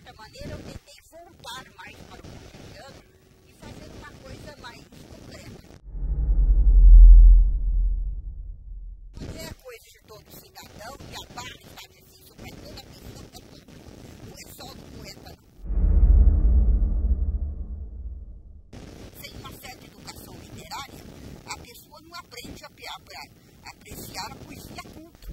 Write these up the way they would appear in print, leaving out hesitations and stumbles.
certa maneira, eu tentei voltar mais para o cotidiano e fazer uma coisa mais concreta. Mas é a coisa de todo cidadão, e a Barbie sabe assim, isso para toda pessoa, não é só do poeta, não. Sem uma certa educação literária, a pessoa não aprende a apreciar a poesia culta.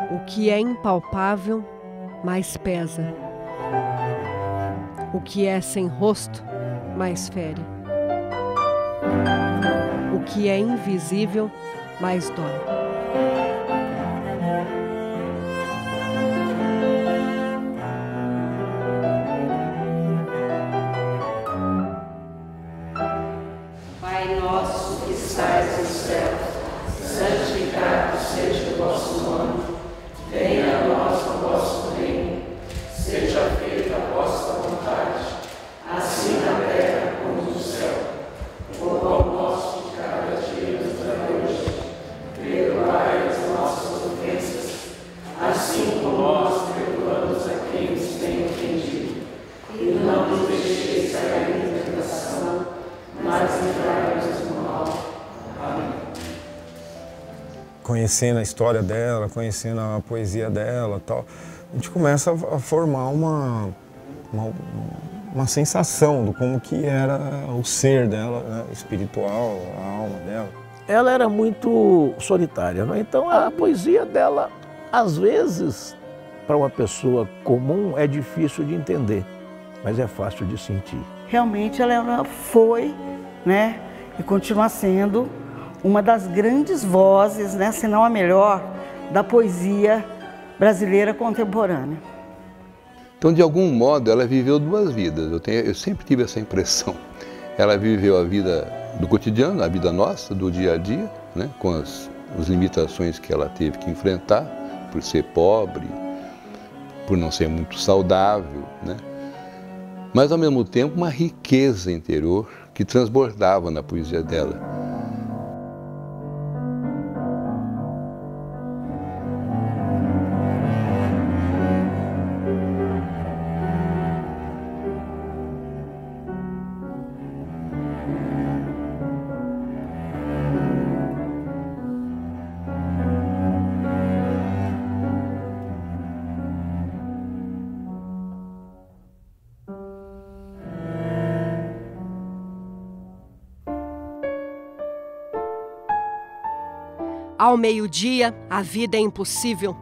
O que é impalpável mais pesa. O que é sem rosto mais fere. O que é invisível mais dói. Pai nosso que estais no céu, santificado seja o vosso nome. Venha a nós o vosso reino, seja feita a vossa vontade, assim na terra como no céu. O pão nosso de cada dia nos dai hoje, perdoai as nossas ofensas, assim como nós perdoamos a quem nos tem ofendido. E não nos deixeis cair em tentação, mas livrai-nos do mal. Amém. Conhecendo a história dela, conhecendo a poesia dela, tal, a gente começa a formar uma sensação do como que era o ser dela, né, espiritual, a alma dela. Ela era muito solitária, né? Então a poesia dela, às vezes, para uma pessoa comum é difícil de entender, mas é fácil de sentir. Realmente ela foi, né, e continua sendo uma das grandes vozes, né, se não a melhor, da poesia brasileira contemporânea. Então, de algum modo, ela viveu duas vidas. Eu sempre tive essa impressão. Ela viveu a vida do cotidiano, a vida nossa, do dia a dia, né, com as limitações que ela teve que enfrentar, por ser pobre, por não ser muito saudável, né? Mas, ao mesmo tempo, uma riqueza interior que transbordava na poesia dela. Ao meio-dia, a vida é impossível.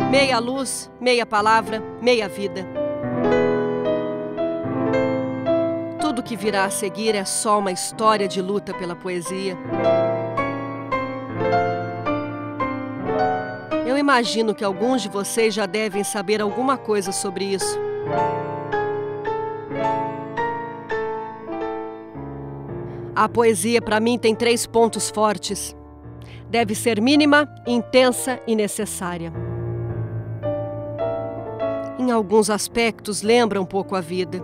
Meia luz, meia palavra, meia vida. Tudo que virá a seguir é só uma história de luta pela poesia. Eu imagino que alguns de vocês já devem saber alguma coisa sobre isso. A poesia, para mim, tem 3 pontos fortes. Deve ser mínima, intensa e necessária. Em alguns aspectos, lembra um pouco a vida.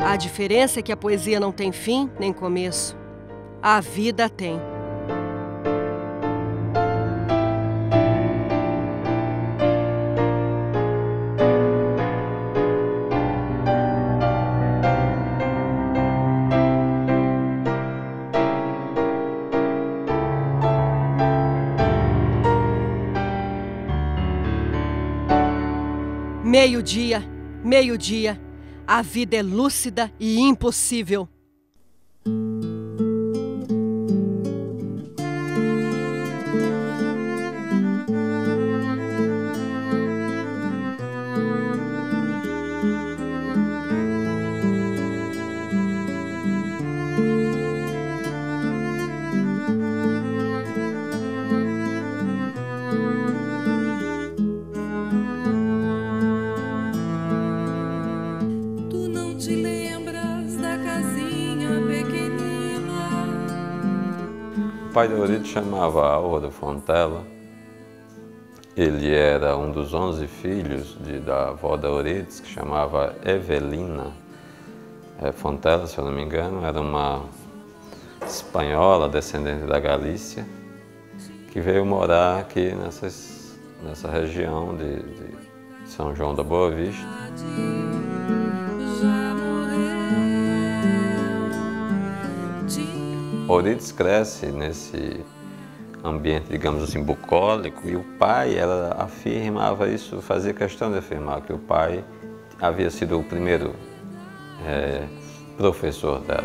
A diferença é que a poesia não tem fim nem começo. A vida tem. Meio-dia, meio-dia, a vida é lúcida e impossível. O pai de Euridice chamava Álvaro Fontela. Ele era um dos 11 filhos da avó da Euridice, que chamava Evelina Fontela, se eu não me engano. Era uma espanhola, descendente da Galícia, que veio morar aqui nessa região de São João da Boa Vista. Euridice cresce nesse ambiente, digamos assim, bucólico, e o pai, ela afirmava isso, fazia questão de afirmar que o pai havia sido o primeiro professor dela.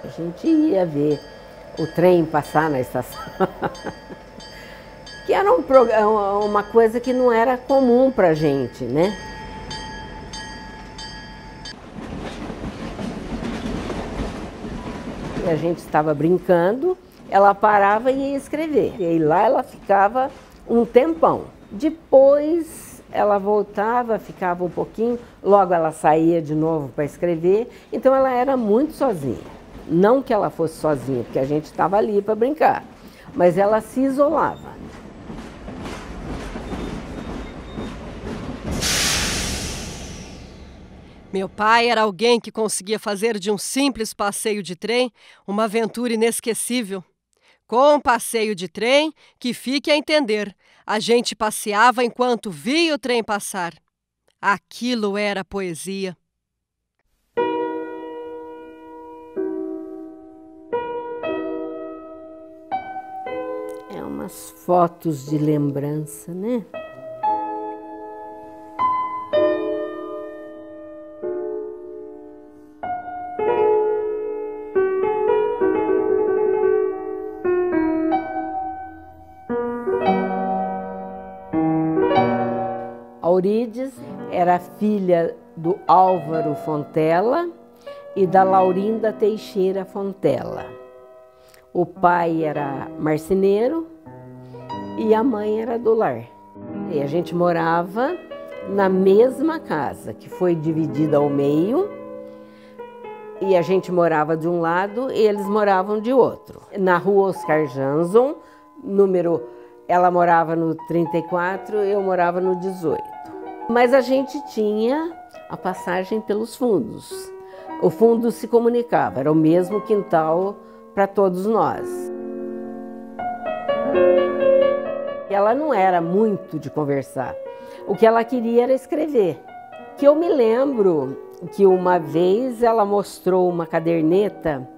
A gente ia ver o trem passar na estação, que era uma coisa que não era comum pra gente, né? E a gente estava brincando, ela parava e ia escrever. E aí lá ela ficava um tempão. Depois ela voltava, ficava um pouquinho, logo ela saía de novo para escrever. Então ela era muito sozinha. Não que ela fosse sozinha, porque a gente estava ali para brincar, mas ela se isolava. Meu pai era alguém que conseguia fazer de um simples passeio de trem uma aventura inesquecível. Com um passeio de trem, que fique a entender, a gente passeava enquanto via o trem passar. Aquilo era poesia. Umas fotos de lembrança, né? Euridice era filha do Álvaro Fontela e da Laurinda Teixeira Fontela. O pai era marceneiro e a mãe era do lar. E a gente morava na mesma casa, que foi dividida ao meio, e a gente morava de um lado e eles moravam de outro. Na rua Oscar Janson, ela morava no 34, eu morava no 18. Mas a gente tinha a passagem pelos fundos. O fundo se comunicava, era o mesmo quintal para todos nós. Ela não era muito de conversar. O que ela queria era escrever. Que eu me lembro que uma vez ela mostrou uma caderneta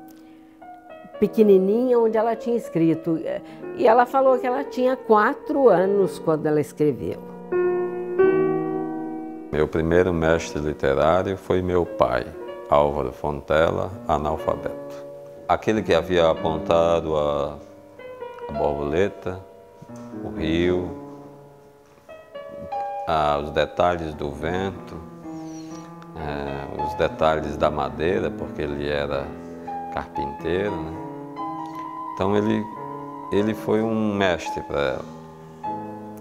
pequenininha onde ela tinha escrito. E ela falou que ela tinha 4 anos quando ela escreveu. Meu primeiro mestre literário foi meu pai, Álvaro Fontella, analfabeto. Aquele que havia apontado a borboleta, o rio, os detalhes do vento, os detalhes da madeira, porque ele era carpinteiro, né? Então ele foi um mestre para ela.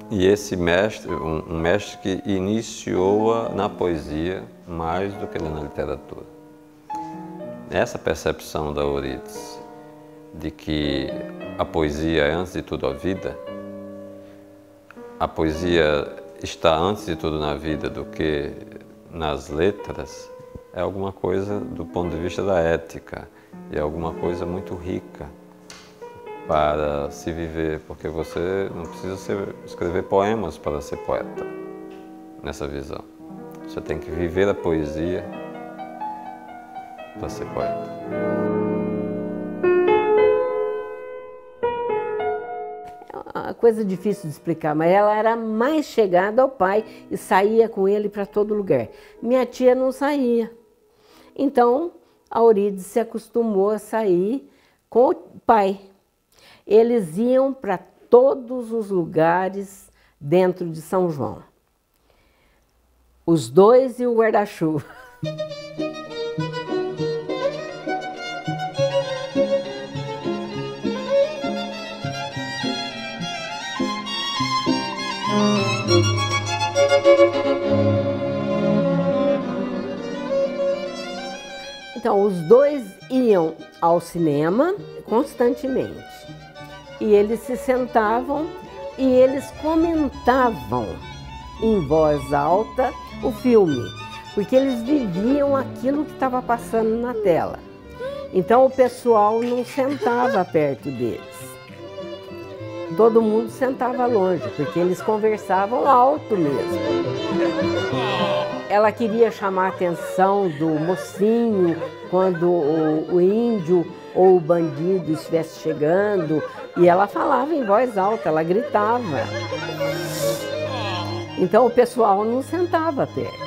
E esse mestre, um mestre que iniciou-a na poesia mais do que na literatura. Essa percepção da Eurídice de que a poesia é antes de tudo a vida, a poesia está antes de tudo na vida do que nas letras, é alguma coisa do ponto de vista da ética, e é alguma coisa muito rica para se viver, porque você não precisa escrever poemas para ser poeta, nessa visão. Você tem que viver a poesia para ser poeta. É uma coisa difícil de explicar, mas ela era mais chegada ao pai e saía com ele para todo lugar. Minha tia não saía. Então, a Eurídice se acostumou a sair com o pai. Eles iam para todos os lugares dentro de São João. Os dois e o guarda-chuva. Então, os dois iam ao cinema constantemente. E eles se sentavam e eles comentavam em voz alta o filme, porque eles viviam aquilo que estava passando na tela. Então, o pessoal não sentava perto deles. Todo mundo sentava longe, porque eles conversavam alto mesmo. Ela queria chamar a atenção do mocinho quando o índio ou o bandido estivesse chegando, e ela falava em voz alta, ela gritava. Então o pessoal não sentava perto.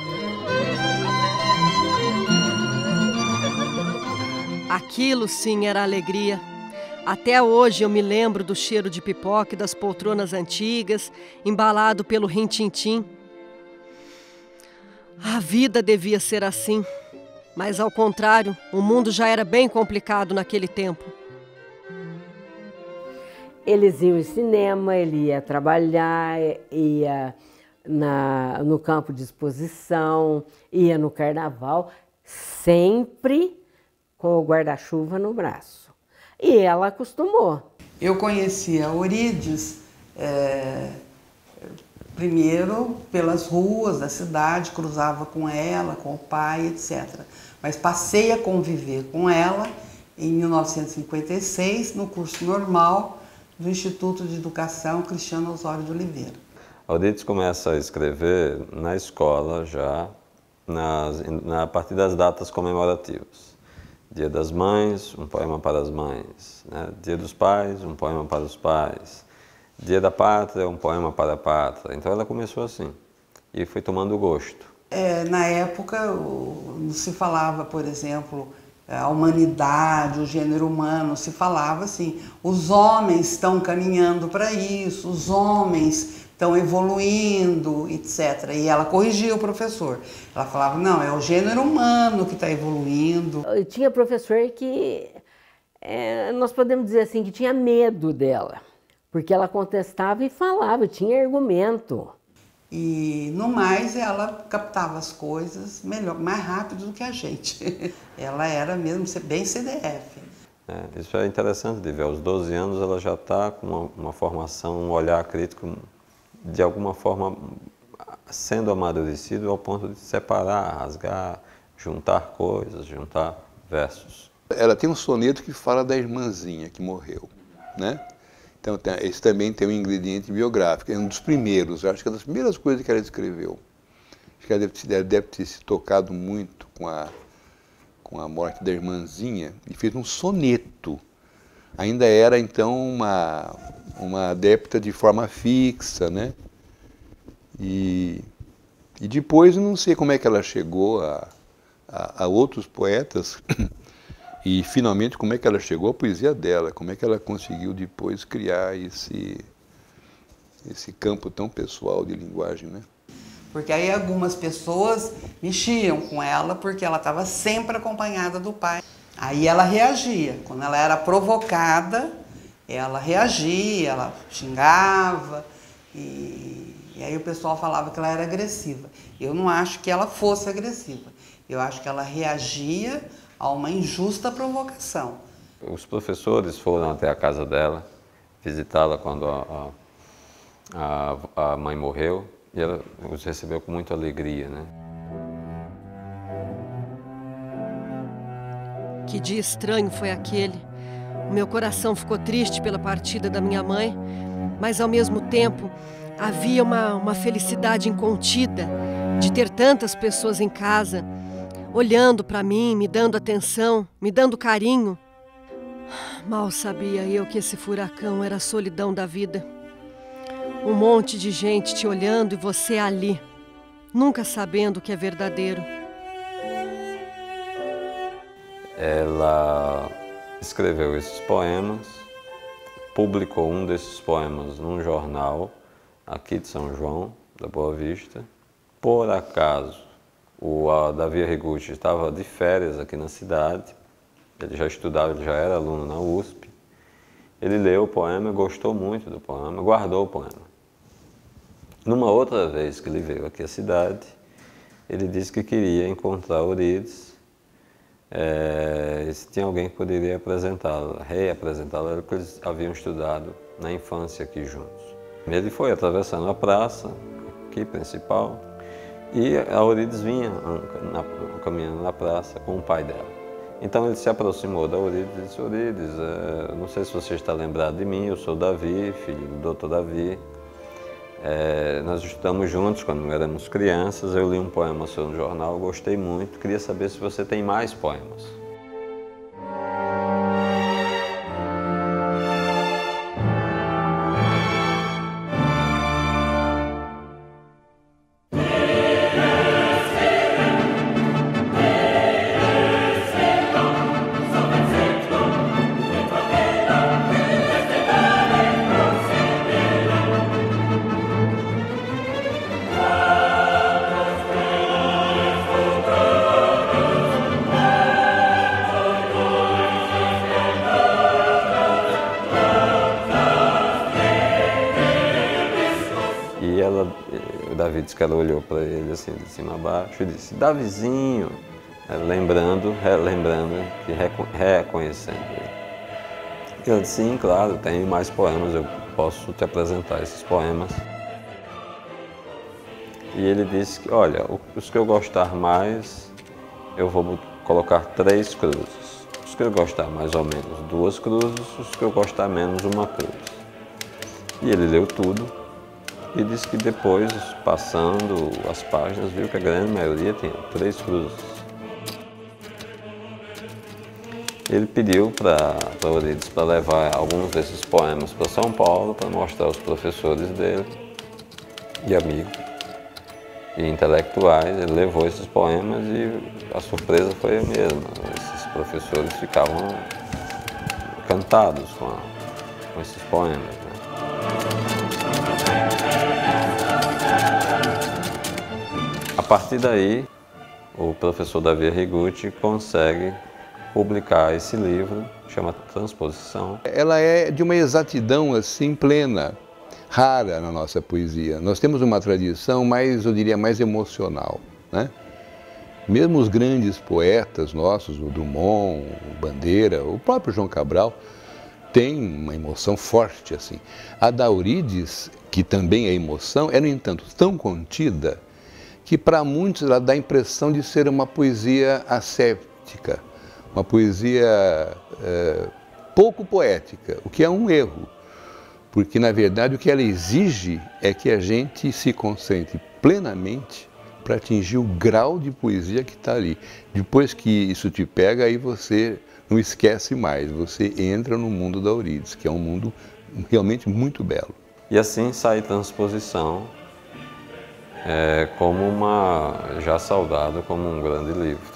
Aquilo sim era alegria. Até hoje eu me lembro do cheiro de pipoca e das poltronas antigas, embalado pelo rin-tin-tin. A vida devia ser assim, mas ao contrário, o mundo já era bem complicado naquele tempo. Eles iam ao cinema, ele ia trabalhar, ia no campo de exposição, ia no carnaval, sempre com o guarda-chuva no braço. E ela acostumou. Eu conheci a Eurídice primeiro pelas ruas da cidade, cruzava com ela, com o pai, etc. Mas passei a conviver com ela em 1956, no curso normal do Instituto de Educação Cristiano Osório de Oliveira. A Eurídice começa a escrever na escola já, a partir das datas comemorativas. Dia das Mães, um poema para as mães. Né? Dia dos Pais, um poema para os pais. Dia da Pátria, um poema para a pátria. Então ela começou assim e foi tomando gosto. Na época não se falava, por exemplo, a humanidade, o gênero humano, se falava assim, os homens estão caminhando para isso, os homens estão evoluindo, etc. E ela corrigia o professor. Ela falava, não, é o gênero humano que está evoluindo. Tinha professor que, nós podemos dizer assim, que tinha medo dela, porque ela contestava e falava, tinha argumento. E, no mais, ela captava as coisas melhor, mais rápido do que a gente. Ela era mesmo bem CDF. Isso é interessante de ver. Aos 12 anos ela já está com uma formação, um olhar crítico, de alguma forma sendo amadurecido ao ponto de separar, rasgar, juntar coisas, juntar versos. Ela tem um soneto que fala da irmãzinha que morreu, né? Então, esse também tem um ingrediente biográfico, é um dos primeiros, acho que é das primeiras coisas que ela escreveu. Acho que ela deve ter se tocado muito com a morte da irmãzinha e fez um soneto. Ainda era, então, uma adepta de forma fixa, né? E depois, eu não sei como é que ela chegou a outros poetas e, finalmente, como é que ela chegou à poesia dela, como é que ela conseguiu depois criar esse campo tão pessoal de linguagem, né? Porque aí algumas pessoas mexiam com ela porque ela estava sempre acompanhada do pai. Aí ela reagia. Quando ela era provocada, ela reagia, ela xingava. E aí o pessoal falava que ela era agressiva. Eu não acho que ela fosse agressiva. Eu acho que ela reagia a uma injusta provocação. Os professores foram até a casa dela, visitá-la quando a mãe morreu. E ela os recebeu com muita alegria, né? Que dia estranho foi aquele. O meu coração ficou triste pela partida da minha mãe, mas ao mesmo tempo havia uma felicidade incontida de ter tantas pessoas em casa, olhando para mim, me dando atenção, me dando carinho. Mal sabia eu que esse furacão era a solidão da vida. Um monte de gente te olhando e você ali, nunca sabendo o que é verdadeiro. Ela escreveu esses poemas, publicou um desses poemas num jornal aqui de São João, da Boa Vista. Por acaso, o Davi Arrigucci estava de férias aqui na cidade, ele já estudava, ele já era aluno na USP. Ele leu o poema, gostou muito do poema, guardou o poema. Numa outra vez que ele veio aqui à cidade, ele disse que queria encontrar Eurídice, se tinha alguém que poderia reapresentá-la, porque eles haviam estudado na infância aqui juntos. Ele foi atravessando a praça, aqui principal, e a Eurídice vinha caminhando na praça com o pai dela. Então ele se aproximou da Eurídice e disse: Eurídice, não sei se você está lembrado de mim, eu sou Davi, filho do Dr. Davi. Nós estudamos juntos quando éramos crianças, eu li um poema seu no jornal, gostei muito, queria saber se você tem mais poemas. O Davi disse que ela olhou para ele assim, de cima a baixo, e disse: Davizinho, reconhecendo ele. Eu disse: sim, claro, tenho mais poemas, eu posso te apresentar esses poemas. E ele disse que, olha, os que eu gostar mais, eu vou colocar 3 cruzes. Os que eu gostar mais ou menos 2 cruzes, os que eu gostar menos 1 cruz. E ele leu tudo. E disse que depois, passando as páginas, viu que a grande maioria tinha 3 cruzes. Ele pediu para Eurídice para levar alguns desses poemas para São Paulo, para mostrar aos professores dele, e amigos, e intelectuais. Ele levou esses poemas e a surpresa foi a mesma. Esses professores ficavam encantados com esses poemas, né? A partir daí, o professor Davi Arrigucci consegue publicar esse livro, chama Transposição. Ela é de uma exatidão assim plena, rara na nossa poesia. Nós temos uma tradição mais, eu diria, mais emocional, né? Mesmo os grandes poetas nossos, o Drummond, o Bandeira, o próprio João Cabral, tem uma emoção forte assim. A da Eurídice, que também é emoção, é, no entanto, tão contida que para muitos ela dá a impressão de ser uma poesia asséptica, uma poesia pouco poética, o que é um erro, Porque, na verdade, o que ela exige é que a gente se concentre plenamente para atingir o grau de poesia que está ali. Depois que isso te pega, aí você não esquece mais, você entra no mundo da Eurídice, que é um mundo realmente muito belo. E assim sai Transposição, já saudado como um grande livro.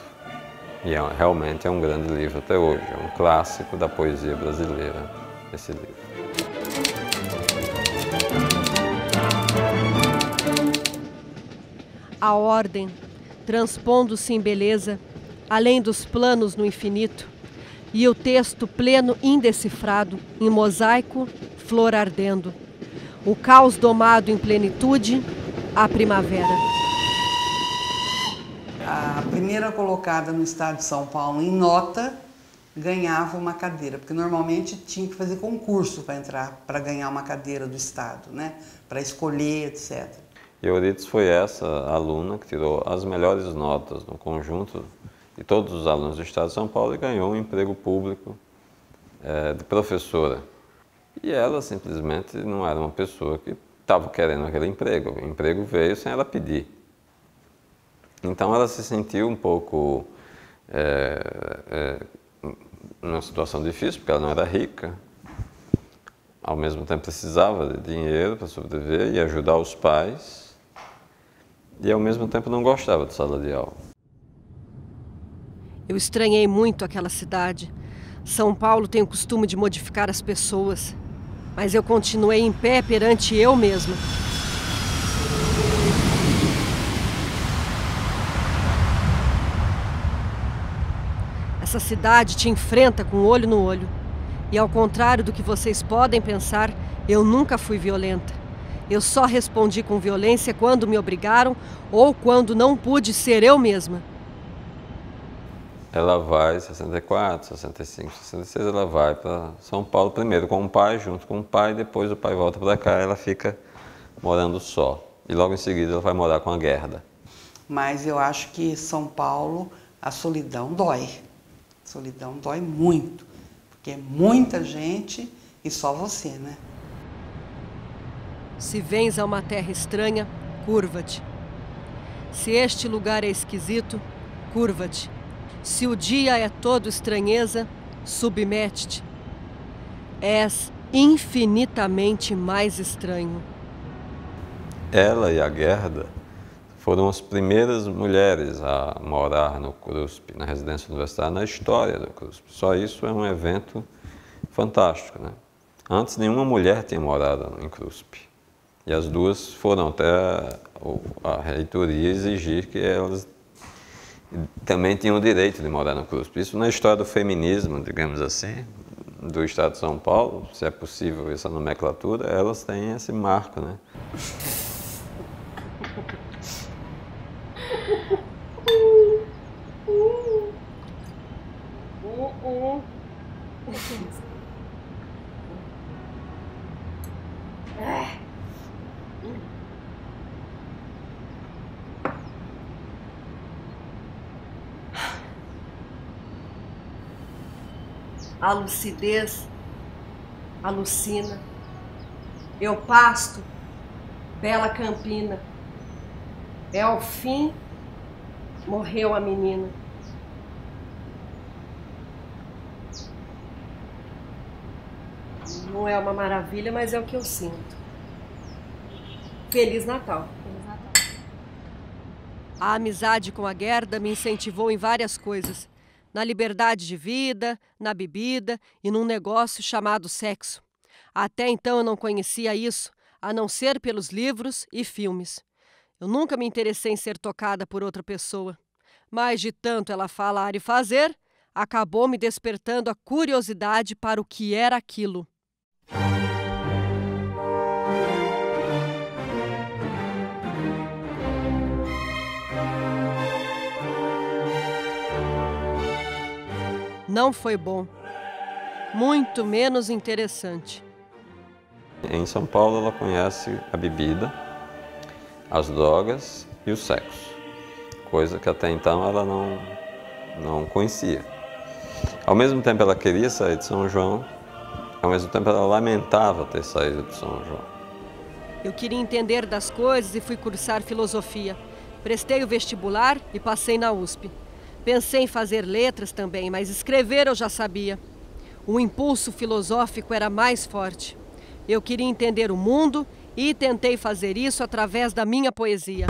E realmente é um grande livro até hoje, é um clássico da poesia brasileira, esse livro. A ordem, transpondo-se em beleza, além dos planos no infinito, e o texto pleno indecifrado, em mosaico, flor ardendo. O caos domado em plenitude, a primavera. A primeira colocada no estado de São Paulo em nota ganhava uma cadeira, porque normalmente tinha que fazer concurso para entrar, para ganhar uma cadeira do estado, né? Para escolher, etc. E Eurídice foi essa aluna que tirou as melhores notas no conjunto de todos os alunos do estado de São Paulo e ganhou um emprego público de professora. E ela simplesmente não era uma pessoa que estava querendo aquele emprego. O emprego veio sem ela pedir. Então ela se sentiu um pouco numa situação difícil, porque ela não era rica. Ao mesmo tempo precisava de dinheiro para sobreviver e ajudar os pais. E ao mesmo tempo não gostava de sala de aula. Eu estranhei muito aquela cidade. São Paulo tem o costume de modificar as pessoas. Mas eu continuei em pé perante eu mesma. Essa cidade te enfrenta com olho no olho. E ao contrário do que vocês podem pensar, eu nunca fui violenta. Eu só respondi com violência quando me obrigaram ou quando não pude ser eu mesma. Ela vai em 64, 65, 66, ela vai para São Paulo primeiro com o pai, junto com o pai, depois o pai volta para cá, ela fica morando só. E logo em seguida ela vai morar com a Gerda. Mas eu acho que São Paulo, a solidão dói. A solidão dói muito, porque é muita gente e só você, né? Se vens a uma terra estranha, curva-te. Se este lugar é esquisito, curva-te. Se o dia é todo estranheza, submete-te. És infinitamente mais estranho. Ela e a Gerda foram as primeiras mulheres a morar no CRUSP, na residência universitária, na história do CRUSP. Só isso é um evento fantástico, né? Antes, nenhuma mulher tinha morado em CRUSP. E as duas foram até a reitoria exigir que elas também tinham o direito de morar no CRUSP. Isso na história do feminismo, digamos assim, do estado de São Paulo, se é possível essa nomenclatura, elas têm esse marco, né? A lucidez alucina. Eu pasto, bela campina. É ao fim, morreu a menina. Não é uma maravilha, mas é o que eu sinto. Feliz Natal. Feliz Natal. A amizade com a Gerda me incentivou em várias coisas. Na liberdade de vida, na bebida e num negócio chamado sexo. Até então eu não conhecia isso, a não ser pelos livros e filmes. Eu nunca me interessei em ser tocada por outra pessoa. Mas de tanto ela falar e fazer, acabou me despertando a curiosidade para o que era aquilo. Não foi bom. Muito menos interessante. Em São Paulo ela conhece a bebida, as drogas e o sexo. Coisa que até então ela não conhecia. Ao mesmo tempo ela queria sair de São João Ao mesmo tempo, ela lamentava ter saído de São João. Eu queria entender das coisas e fui cursar filosofia. Prestei o vestibular e passei na USP. Pensei em fazer letras também, mas escrever eu já sabia. O impulso filosófico era mais forte. Eu queria entender o mundo e tentei fazer isso através da minha poesia.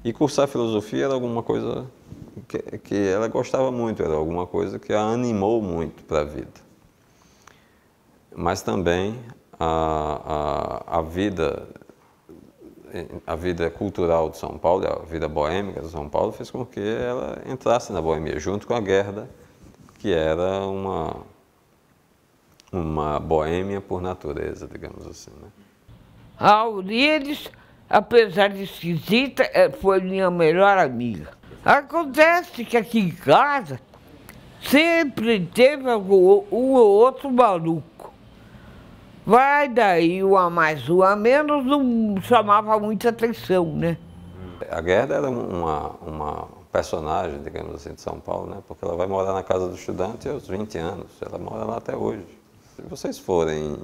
E cursar filosofia era alguma coisa que ela gostava muito, era alguma coisa que a animou muito para a vida. Mas também a vida cultural de São Paulo, a vida boêmica de São Paulo, fez com que ela entrasse na boemia, junto com a Gerda, que era uma boêmia por natureza, digamos assim, né? A Aurides, apesar de esquisita, foi minha melhor amiga. Acontece que aqui em casa sempre teve um ou outro maluco. Vai daí, um a mais, um a menos, não chamava muita atenção, né? A Gerda era uma personagem, digamos assim, de São Paulo, né? Porque ela vai morar na casa do estudante aos 20 anos, ela mora lá até hoje. Se vocês forem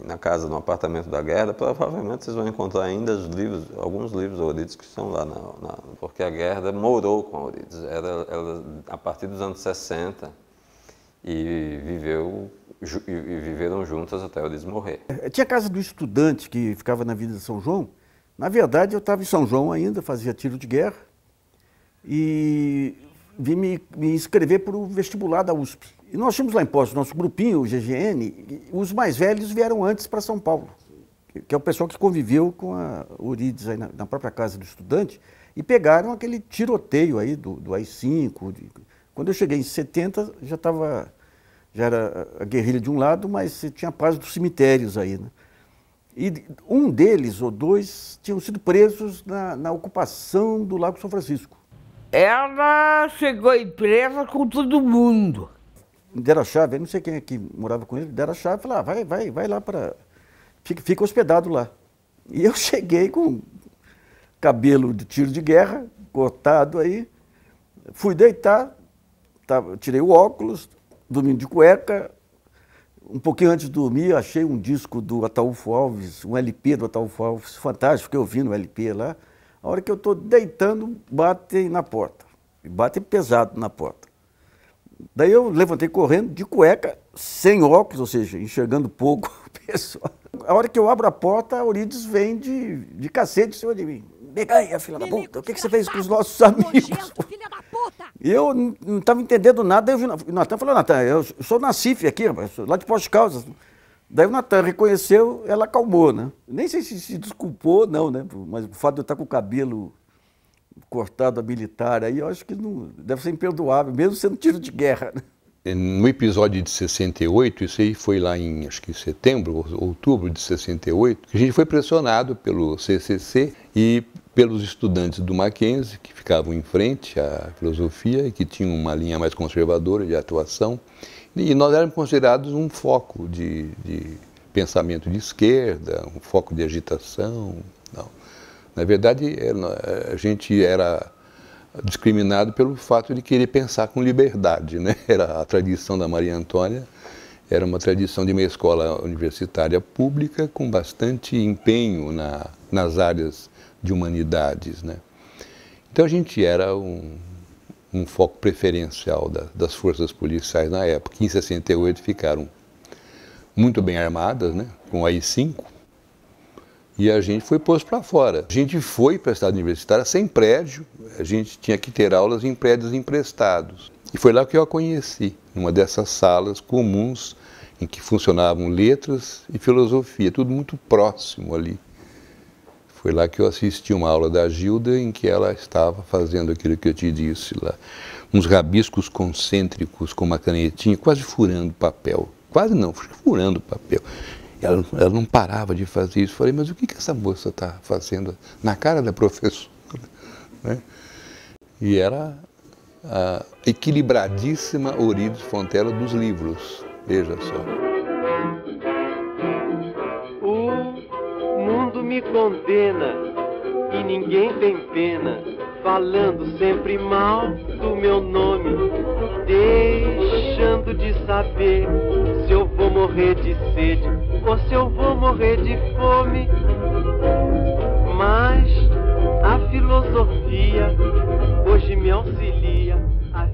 na casa, no apartamento da Gerda, provavelmente vocês vão encontrar ainda alguns livros Euridice que estão lá, porque a Gerda morou com a Euridice. Ela, a partir dos anos 60, e viveram juntas até a Euridice morrer. Tinha a casa do estudante que ficava na Avenida São João. Na verdade, eu estava em São João ainda, fazia tiro de guerra, e vim me inscrever para o vestibular da USP. E nós tínhamos lá em Poços, nosso grupinho, o GGN, os mais velhos vieram antes para São Paulo, que é o pessoal que conviveu com a Euridice aí na própria casa do estudante, e pegaram aquele tiroteio aí do AI-5. Quando eu cheguei em 70, já era a guerrilha de um lado, mas tinha a paz dos cemitérios aí, né? E um deles, ou dois, tinham sido presos na ocupação do Lago São Francisco. Ela chegou em presa com todo mundo. Deram a chave, eu não sei quem é que morava com ele, deram a chave e falaram, vai lá para... Fica hospedado lá. E eu cheguei com cabelo de tiro de guerra, cortado aí, fui deitar, tirei o óculos, dormindo de cueca. Um pouquinho antes de dormir, achei um disco do Ataúfo Alves, um LP do Ataúfo Alves, fantástico, fiquei ouvindo o LP lá. A hora que eu estou deitando, batem na porta, batem pesado na porta. Daí eu levantei correndo, de cueca, sem óculos, ou seja, enxergando pouco o pessoal. A hora que eu abro a porta, a Euridice vem de cacete em cima de mim. Neganha, filha da puta, o que você fez com os nossos amigos? E eu não estava entendendo nada, daí o Natan falou, Natan, eu sou Nacife aqui, lá de Poços de Caldas. Daí o Natan reconheceu, ela acalmou, né? Nem sei se desculpou, não, né? Mas o fato de eu estar com o cabelo cortado a militar, aí eu acho que não, deve ser imperdoável, mesmo sendo tiro de guerra, né? No episódio de 68, isso aí foi lá em, acho que setembro, outubro de 68, a gente foi pressionado pelo CCC e pelos estudantes do Mackenzie, que ficavam em frente à filosofia e que tinham uma linha mais conservadora de atuação. E nós éramos considerados um foco de pensamento de esquerda, um foco de agitação. Não. Na verdade, a gente era discriminado pelo fato de querer pensar com liberdade, né? Era a tradição da Maria Antônia, era uma tradição de uma escola universitária pública com bastante empenho nas áreas de humanidades, né? Então a gente era um foco preferencial das forças policiais na época. Em 68 ficaram muito bem armadas, né? Com a AI-5. E a gente foi posto para fora. A gente foi para a cidade universitária sem prédio, a gente tinha que ter aulas em prédios emprestados. E foi lá que eu a conheci, numa dessas salas comuns em que funcionavam letras e filosofia, tudo muito próximo ali. Foi lá que eu assisti uma aula da Gilda em que ela estava fazendo aquilo que eu te disse lá. uns rabiscos concêntricos com uma canetinha, quase furando papel. Quase não, furando papel. Ela não parava de fazer isso. Falei, mas o que essa moça está fazendo na cara da professora? Né? E era a equilibradíssima Eurídice Fontela dos livros. Veja só. O mundo me condena e ninguém tem pena, falando sempre mal do meu nome, deixando de saber se eu vou morrer de sede ou se eu vou morrer de fome. Mas a filosofia hoje me auxilia a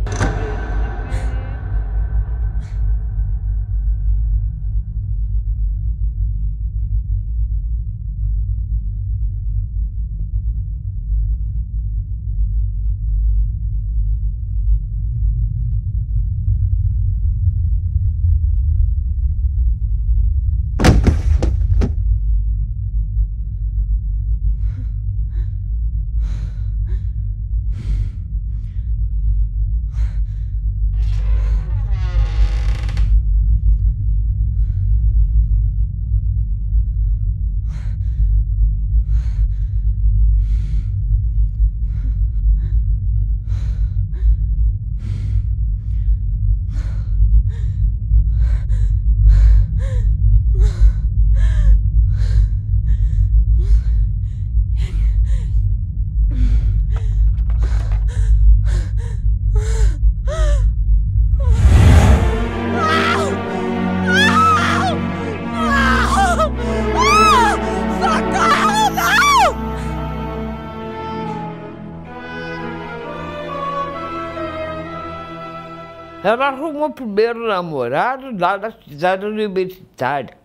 Ela arrumou o primeiro namorado lá na cidade universitária.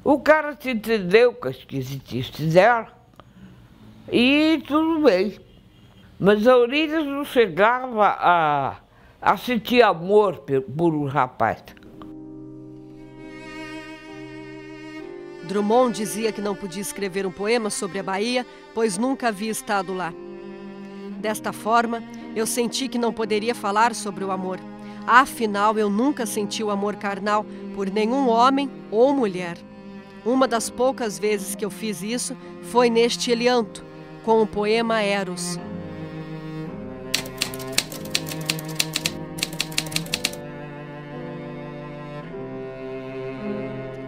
O cara se entendeu com a esquisitice dela e tudo bem. Mas a Eurídice não chegava a sentir amor por um rapaz. Drummond dizia que não podia escrever um poema sobre a Bahia, pois nunca havia estado lá. Desta forma, eu senti que não poderia falar sobre o amor. Afinal, eu nunca senti o amor carnal por nenhum homem ou mulher. Uma das poucas vezes que eu fiz isso foi neste Elianto, com o poema Eros.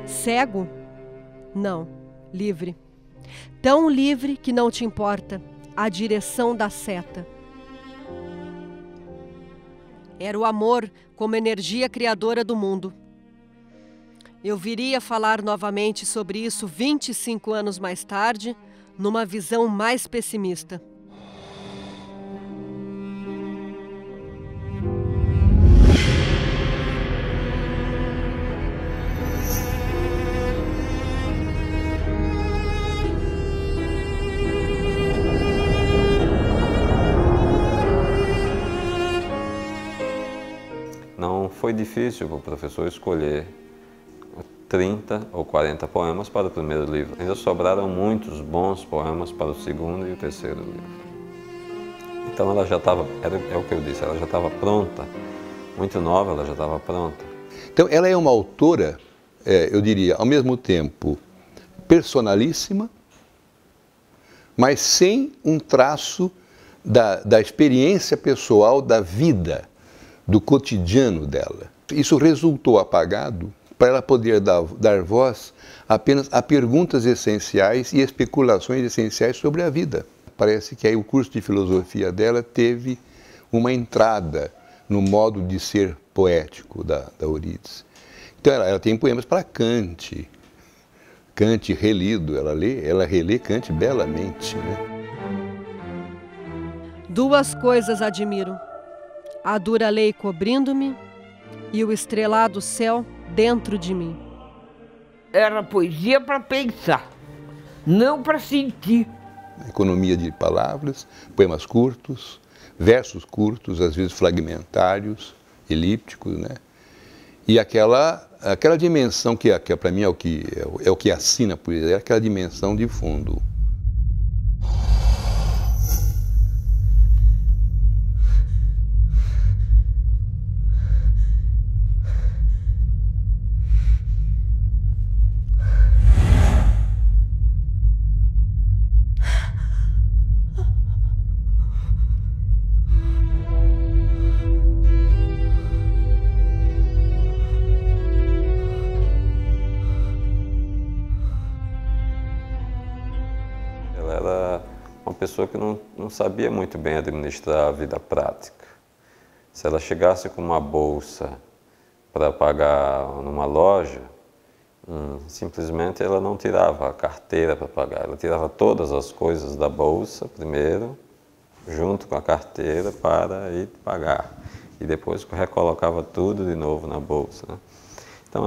Cego? Não, livre. Tão livre que não te importa a direção da seta. Era o amor como energia criadora do mundo. Eu viria falar novamente sobre isso 25 anos mais tarde, numa visão mais pessimista. Não foi difícil para o professor escolher 30 ou 40 poemas para o primeiro livro. Ainda sobraram muitos bons poemas para o segundo e o terceiro livro. Então ela já estava, é o que eu disse, ela já estava pronta. Muito nova, ela já estava pronta. Então ela é uma autora, eu diria, ao mesmo tempo personalíssima, mas sem um traço da experiência pessoal da vida, do cotidiano dela. Isso resultou apagado para ela poder dar voz apenas a perguntas essenciais e especulações essenciais sobre a vida. Parece que aí o curso de filosofia dela teve uma entrada no modo de ser poético da Eurídice. Então ela tem poemas para Kant, Kant relido, ela relê Kant belamente, né? Duas coisas admiro: a dura lei cobrindo-me e o estrelado céu dentro de mim. Era poesia para pensar, não para sentir. Economia de palavras, poemas curtos, versos curtos, às vezes fragmentários, elípticos, né? E aquela dimensão que para mim é o que assina a poesia, é aquela dimensão de fundo. uma pessoa que não sabia muito bem administrar a vida prática. Se ela chegasse com uma bolsa para pagar numa loja, simplesmente ela não tirava a carteira para pagar, ela tirava todas as coisas da bolsa primeiro, junto com a carteira para ir pagar. E depois recolocava tudo de novo na bolsa, né? Então,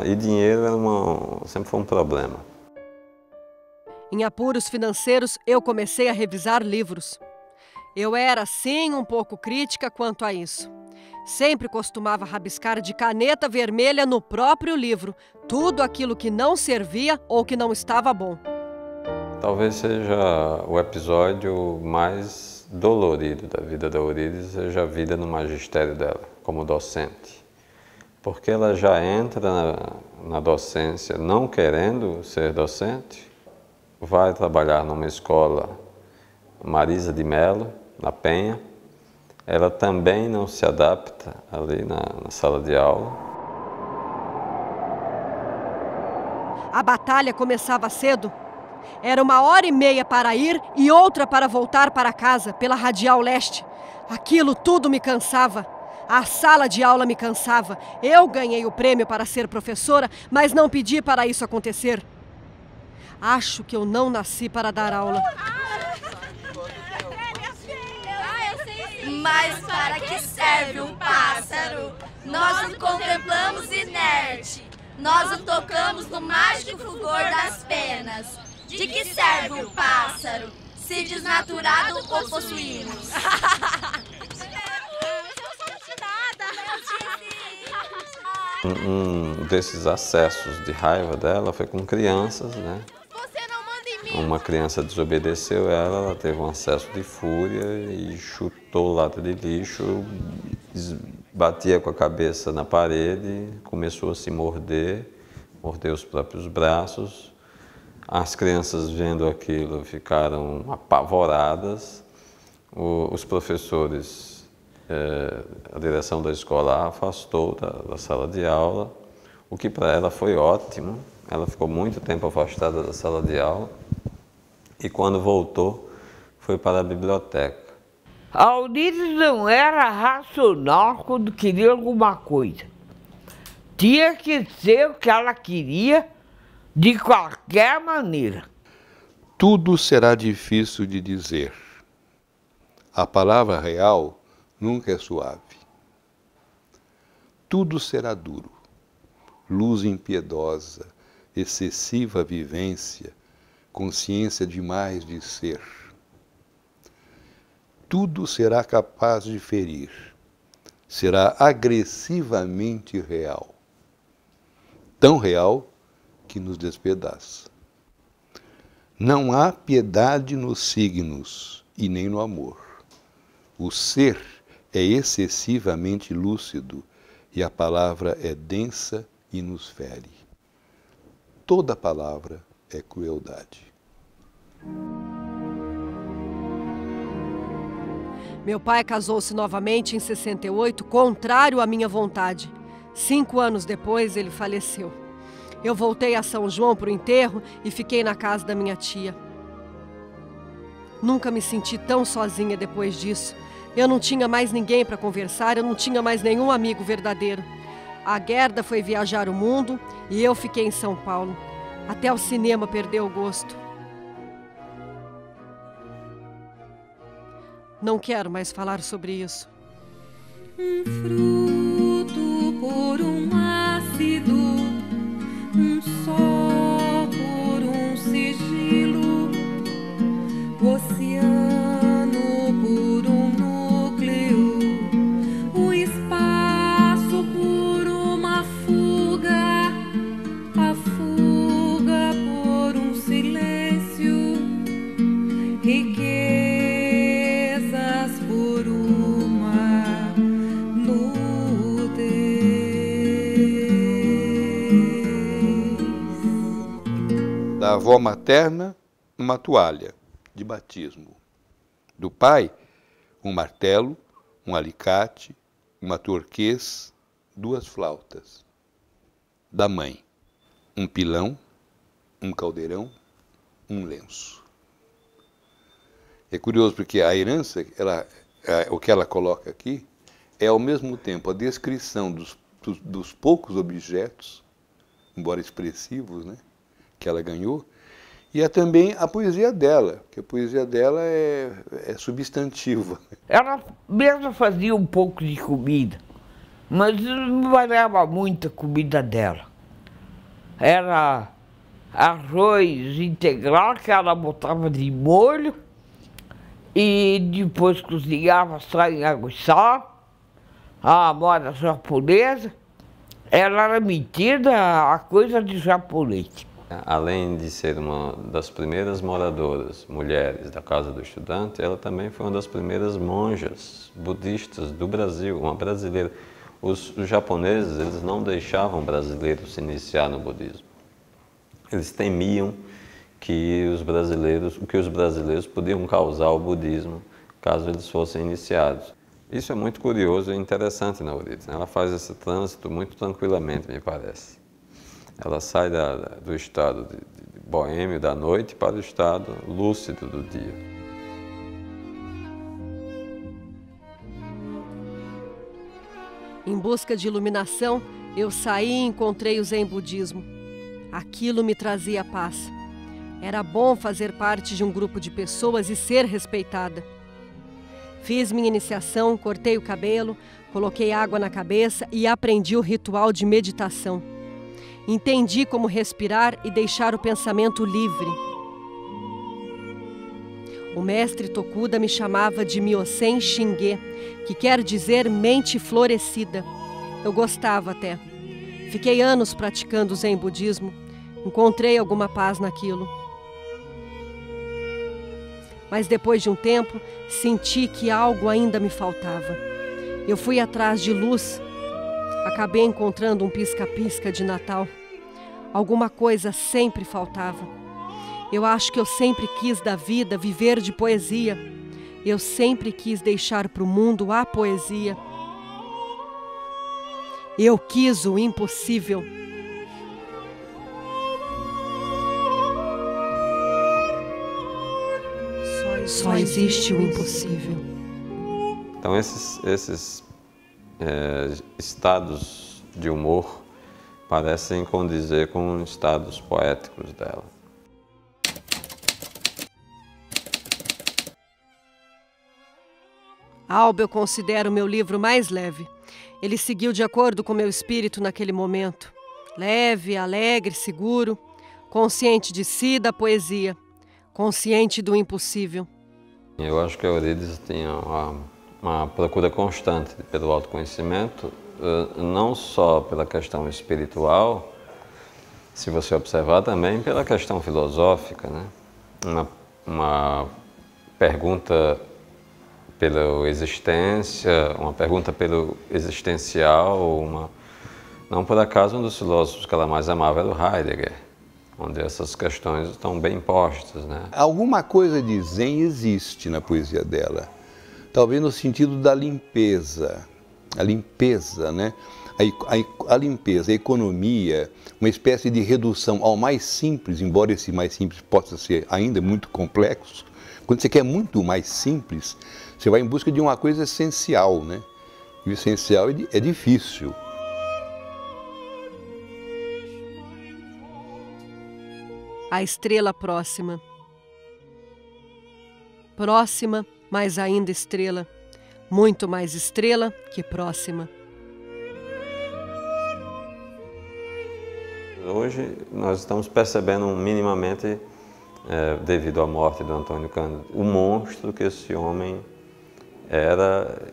e dinheiro sempre foi um problema. Em apuros financeiros, eu comecei a revisar livros. Eu era, sim, um pouco crítica quanto a isso. Sempre costumava rabiscar de caneta vermelha no próprio livro tudo aquilo que não servia ou que não estava bom. Talvez seja o episódio mais dolorido da vida da Eurídice, seja a vida no magistério dela, como docente. Porque ela já entra na docência não querendo ser docente, vai trabalhar numa escola Marisa de Mello, na Penha. Ela também não se adapta ali na sala de aula. A batalha começava cedo. Era 1h30 para ir e outra para voltar para casa, pela Radial Leste. Aquilo tudo me cansava. A sala de aula me cansava. Eu ganhei o prêmio para ser professora, mas não pedi para isso acontecer. Acho que eu não nasci para dar aula. Mas para que serve um pássaro? Nós o contemplamos inerte. Nós o tocamos no mágico fulgor das penas. De que serve um pássaro, se desnaturado o possuímos? Um desses acessos de raiva dela foi com crianças, né? Uma criança desobedeceu ela teve um acesso de fúria e chutou lata de lixo, batia com a cabeça na parede, começou a se morder, mordeu os próprios braços. As crianças, vendo aquilo, ficaram apavoradas. Os professores, a direção da escola a afastou da sala de aula, o que para ela foi ótimo. Ela ficou muito tempo afastada da sala de aula e, quando voltou, foi para a biblioteca. A Eurídice não era racional quando queria alguma coisa. Tinha que ser o que ela queria, de qualquer maneira. Tudo será difícil de dizer. A palavra real nunca é suave. Tudo será duro. Luz impiedosa, excessiva vivência, consciência demais de ser. Tudo será capaz de ferir. Será agressivamente real. Tão real que nos despedaça. Não há piedade nos signos e nem no amor. O ser é excessivamente lúcido e a palavra é densa e nos fere. Toda palavra é crueldade. Meu pai casou-se novamente em 68, contrário à minha vontade. 5 anos depois, ele faleceu. Eu voltei a São João para o enterro e fiquei na casa da minha tia. Nunca me senti tão sozinha depois disso. Eu não tinha mais ninguém para conversar, eu não tinha mais nenhum amigo verdadeiro. A Gerda foi viajar o mundo e eu fiquei em São Paulo. Até o cinema perdeu o gosto. Não quero mais falar sobre isso. Um fruto por um ácido, um sol por um sigilo, o oceano por um núcleo, o espaço por uma fuga, a fuga por um silêncio, riquezas por uma nudez. Da avó materna, uma toalha de batismo. Do pai, um martelo, um alicate, uma turquês, 2 flautas. Da mãe, um pilão, um caldeirão, um lenço. É curioso porque a herança, o que ela coloca aqui, é ao mesmo tempo a descrição dos poucos objetos, embora expressivos, né, que ela ganhou, e é também a poesia dela, que a poesia dela é substantiva. Ela mesmo fazia um pouco de comida, mas não variava muito a comida dela. Era arroz integral que ela botava de molho e depois cozinhava só em água e sal, a moda japonesa. Ela era metida a coisa de japonês. Além de ser uma das primeiras moradoras, mulheres da Casa do Estudante, ela também foi uma das primeiras monjas budistas do Brasil, uma brasileira. Os japoneses, eles não deixavam brasileiros se iniciar no budismo. Eles temiam que os brasileiros podiam causar ao budismo caso eles fossem iniciados. Isso é muito curioso e interessante na Euridice. Ela faz esse trânsito muito tranquilamente, me parece. Ela sai do estado de boêmio da noite para o estado lúcido do dia. Em busca de iluminação, eu saí e encontrei o Zen Budismo. Aquilo me trazia paz. Era bom fazer parte de um grupo de pessoas e ser respeitada. Fiz minha iniciação, cortei o cabelo, coloquei água na cabeça e aprendi o ritual de meditação. Entendi como respirar e deixar o pensamento livre. O mestre Tokuda me chamava de Myosen Shinge, que quer dizer mente florescida. Eu gostava até. Fiquei anos praticando o Zen Budismo. Encontrei alguma paz naquilo. Mas depois de um tempo, senti que algo ainda me faltava. Eu fui atrás de luz. Acabei encontrando um pisca-pisca de Natal. Alguma coisa sempre faltava. Eu acho que eu sempre quis da vida viver de poesia. Eu sempre quis deixar para o mundo a poesia. Eu quis o impossível. Só existe o impossível. Então esses estados de humor parecem condizer com estados poéticos dela. Alba eu considero meu livro mais leve. Ele seguiu de acordo com meu espírito naquele momento. Leve, alegre, seguro, consciente de si e da poesia, consciente do impossível. Eu acho que a Euridice tinha uma procura constante pelo autoconhecimento, não só pela questão espiritual, se você observar também pela questão filosófica, né? Uma pergunta pela existência, uma pergunta pelo existencial, não por acaso um dos filósofos que ela mais amava era o Heidegger, onde essas questões estão bem postas, né? Alguma coisa de Zen existe na poesia dela, talvez no sentido da limpeza, a limpeza, né? A limpeza, a economia, uma espécie de redução ao mais simples, embora esse mais simples possa ser ainda muito complexo. Quando você quer muito mais simples, você vai em busca de uma coisa essencial, né? E o essencial é difícil. A estrela próxima. Próxima, mas ainda estrela. Muito mais estrela que próxima. Hoje nós estamos percebendo minimamente, devido à morte do Antônio Cândido, o monstro que esse homem era,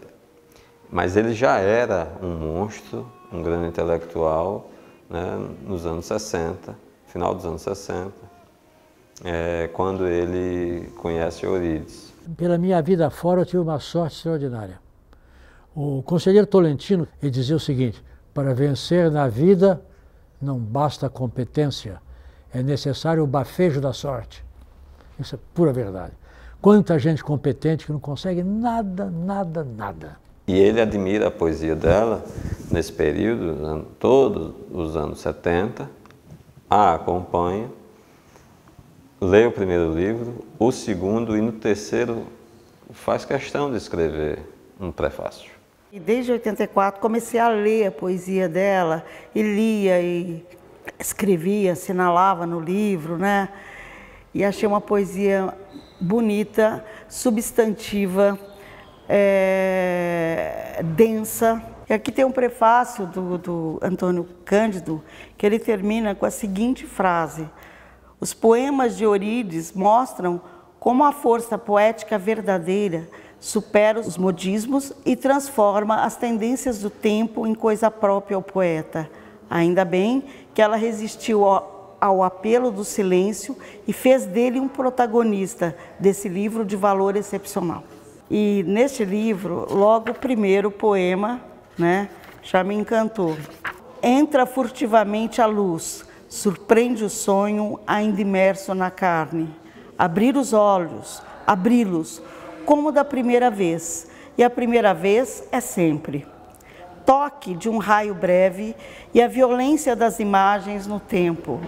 mas ele já era um monstro, um grande intelectual, né, nos anos 60, final dos anos 60, quando ele conhece Euridice. Pela minha vida fora eu tive uma sorte extraordinária. O conselheiro Tolentino ele dizia o seguinte: para vencer na vida não basta competência, é necessário o bafejo da sorte. Isso é pura verdade. Quanta gente competente que não consegue nada, nada, nada. E ele admira a poesia dela nesse período, todos os anos 70, a acompanha lê o primeiro livro, o segundo e no terceiro faz questão de escrever um prefácio. E desde 84 comecei a ler a poesia dela, e lia e escrevia, assinalava no livro, né? E achei uma poesia bonita, substantiva, densa. E aqui tem um prefácio do Antônio Cândido, que ele termina com a seguinte frase: os poemas de Eurídice mostram como a força poética verdadeira supera os modismos e transforma as tendências do tempo em coisa própria ao poeta. Ainda bem que ela resistiu ao apelo do silêncio e fez dele um protagonista desse livro de valor excepcional. E neste livro, logo o primeiro poema, né, já me encantou. Entra furtivamente a luz, surpreende o sonho ainda imerso na carne. Abrir os olhos, abri-los, como da primeira vez, e a primeira vez é sempre. Toque de um raio breve e a violência das imagens no tempo.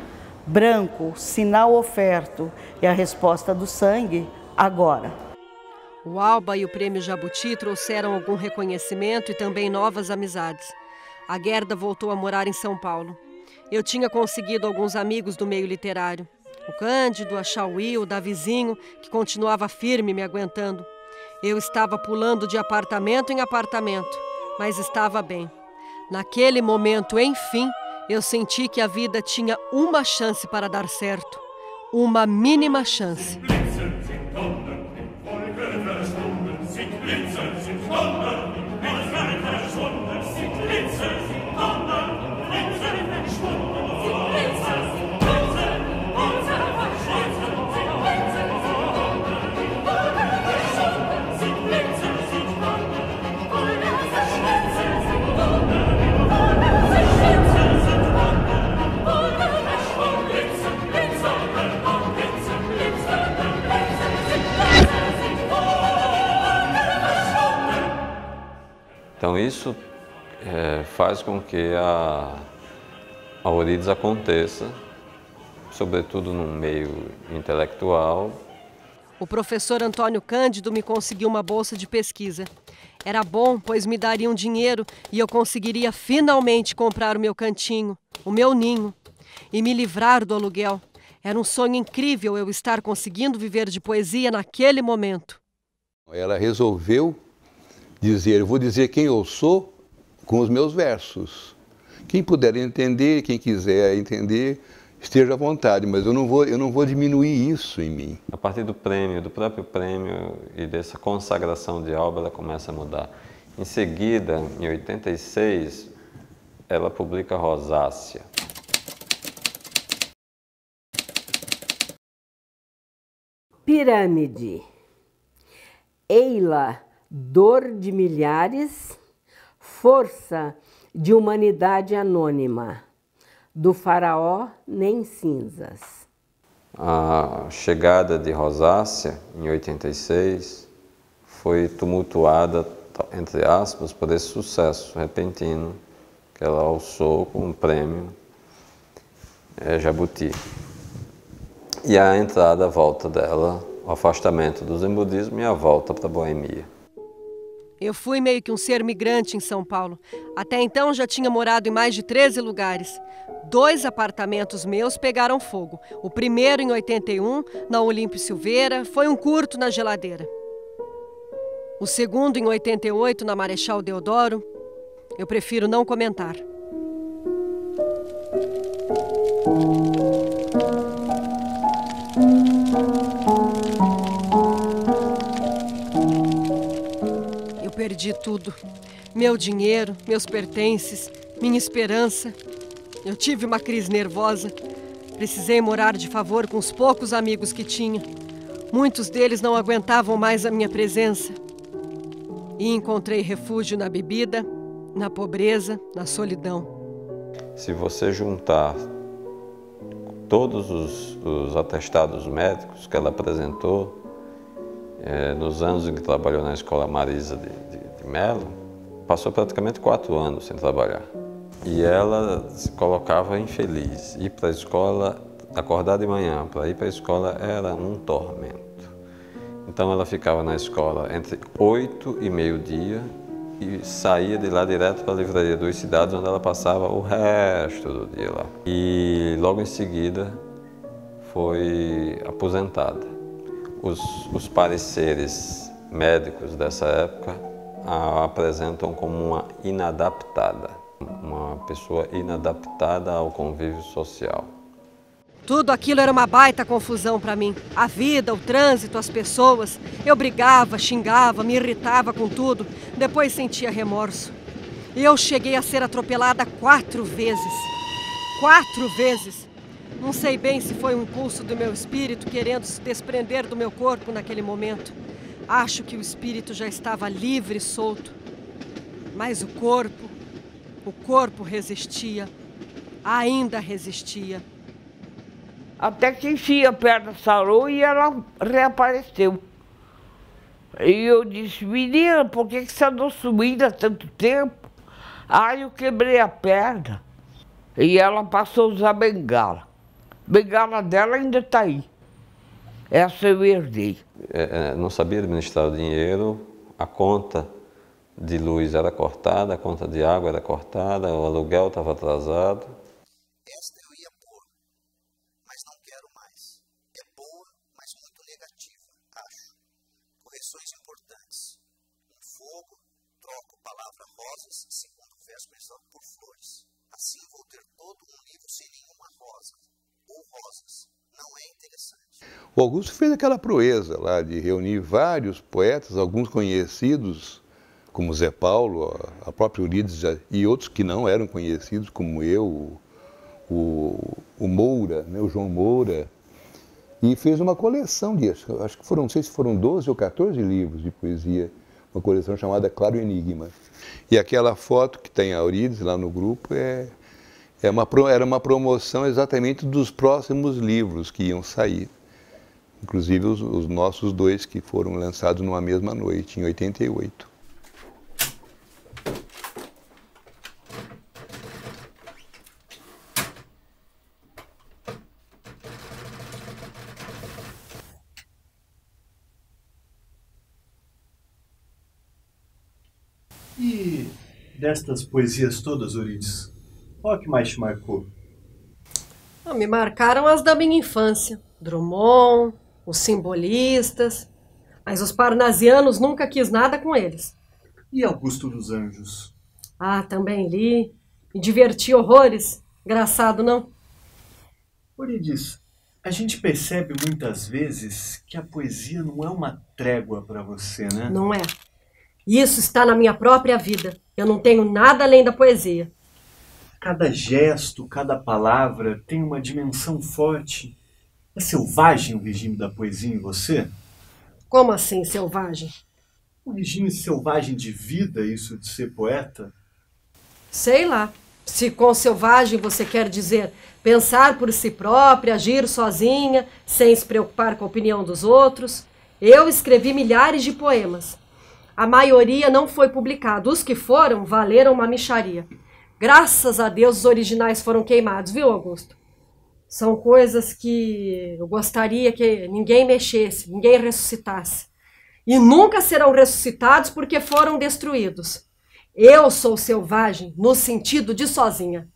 Branco, sinal oferto, e a resposta do sangue, agora. O Alba e o Prêmio Jabuti trouxeram algum reconhecimento e também novas amizades. A Gerda voltou a morar em São Paulo. Eu tinha conseguido alguns amigos do meio literário. O Cândido, a Chauí, o Davizinho, que continuava firme me aguentando. Eu estava pulando de apartamento em apartamento, mas estava bem. Naquele momento, enfim, eu senti que a vida tinha uma chance para dar certo. Uma mínima chance. Então isso faz com que a Eurídice aconteça, sobretudo no meio intelectual. O professor Antônio Cândido me conseguiu uma bolsa de pesquisa. Era bom, pois me dariam dinheiro e eu conseguiria finalmente comprar o meu cantinho, o meu ninho, e me livrar do aluguel. Era um sonho incrível eu estar conseguindo viver de poesia naquele momento. Ela resolveu dizer, eu vou dizer quem eu sou com os meus versos. Quem puder entender, quem quiser entender, esteja à vontade, mas eu não vou diminuir isso em mim. A partir do próprio prêmio e dessa consagração de Alba, ela começa a mudar. Em seguida, em 86, ela publica Rosácea. Pirâmide. Eila, dor de milhares, força de humanidade anônima, do faraó nem cinzas. A chegada de Rosácea, em 86, foi tumultuada, entre aspas, por esse sucesso repentino que ela alçou com o prêmio Jabuti. E a entrada, a volta dela, o afastamento do zen budismo e a volta para a boemia. Eu fui meio que um ser migrante em São Paulo. Até então já tinha morado em mais de 13 lugares. 2 apartamentos meus pegaram fogo. O primeiro em 81, na Olímpio Silveira, foi um curto na geladeira. O segundo em 88, na Marechal Deodoro, eu prefiro não comentar. Perdi tudo. Meu dinheiro, meus pertences, minha esperança. Eu tive uma crise nervosa. Precisei morar de favor com os poucos amigos que tinha. Muitos deles não aguentavam mais a minha presença. E encontrei refúgio na bebida, na pobreza, na solidão. Se você juntar todos os atestados médicos que ela apresentou, nos anos em que trabalhou na Escola Marisa de Melo, passou praticamente 4 anos sem trabalhar. E ela se colocava infeliz. Ir para a escola acordar de manhã para ir para a escola era um tormento. Então ela ficava na escola entre 8 e meio-dia e saía de lá direto para a Livraria Duas Cidades, onde ela passava o resto do dia lá. E logo em seguida foi aposentada. Os pareceres médicos dessa época a apresentam como uma inadaptada, uma pessoa inadaptada ao convívio social. Tudo aquilo era uma baita confusão para mim. A vida, o trânsito, as pessoas. Eu brigava, xingava, me irritava com tudo. Depois sentia remorso. Eu cheguei a ser atropelada 4 vezes. 4 vezes! Não sei bem se foi um impulso do meu espírito querendo se desprender do meu corpo naquele momento. Acho que o espírito já estava livre e solto. Mas o corpo resistia. Ainda resistia. Até que enfim a perna sarou e ela reapareceu. E eu disse, menina, por que você andou sumida há tanto tempo? Aí eu quebrei a perna e ela passou a usar bengala. A bengala dela ainda está aí. Essa eu herdei. Não sabia administrar o dinheiro, a conta de luz era cortada, a conta de água era cortada, o aluguel estava atrasado. Esta eu ia pôr, mas não quero mais. É boa, mas muito negativa, acho. Correções importantes. Um fogo, troco palavra rosas, segundo verso começado por flores. Assim vou ter todo um livro sem nenhuma rosa, ou rosas. Não é interessante. O Augusto fez aquela proeza lá de reunir vários poetas, alguns conhecidos, como Zé Paulo, a própria Eurídice e outros que não eram conhecidos, como eu, o Moura, né, o João Moura, e fez uma coleção de, acho que foram, não sei se foram 12 ou 14 livros de poesia, uma coleção chamada Claro Enigma. E aquela foto que tem a Eurídice lá no grupo era uma promoção exatamente dos próximos livros que iam sair. Inclusive os nossos 2 que foram lançados numa mesma noite, em 88. E destas poesias todas, Eurídice, qual que mais te marcou? Me marcaram as da minha infância. Drummond, os simbolistas, mas os parnasianos nunca quis nada com eles. E Augusto dos Anjos? Ah, também li. Me diverti horrores. Engraçado, não? Eurídice, a gente percebe muitas vezes que a poesia não é uma trégua para você, né? Não é. Isso está na minha própria vida. Eu não tenho nada além da poesia. Cada gesto, cada palavra tem uma dimensão forte. É selvagem o regime da poesia em você? Como assim, selvagem? Um regime selvagem de vida, isso de ser poeta? Sei lá. Se com selvagem você quer dizer pensar por si própria, agir sozinha, sem se preocupar com a opinião dos outros. Eu escrevi milhares de poemas. A maioria não foi publicado. Os que foram, valeram uma mixaria. Graças a Deus, os originais foram queimados, viu, Augusto? São coisas que eu gostaria que ninguém mexesse, ninguém ressuscitasse. E nunca serão ressuscitados porque foram destruídos. Eu sou selvagem no sentido de sozinha.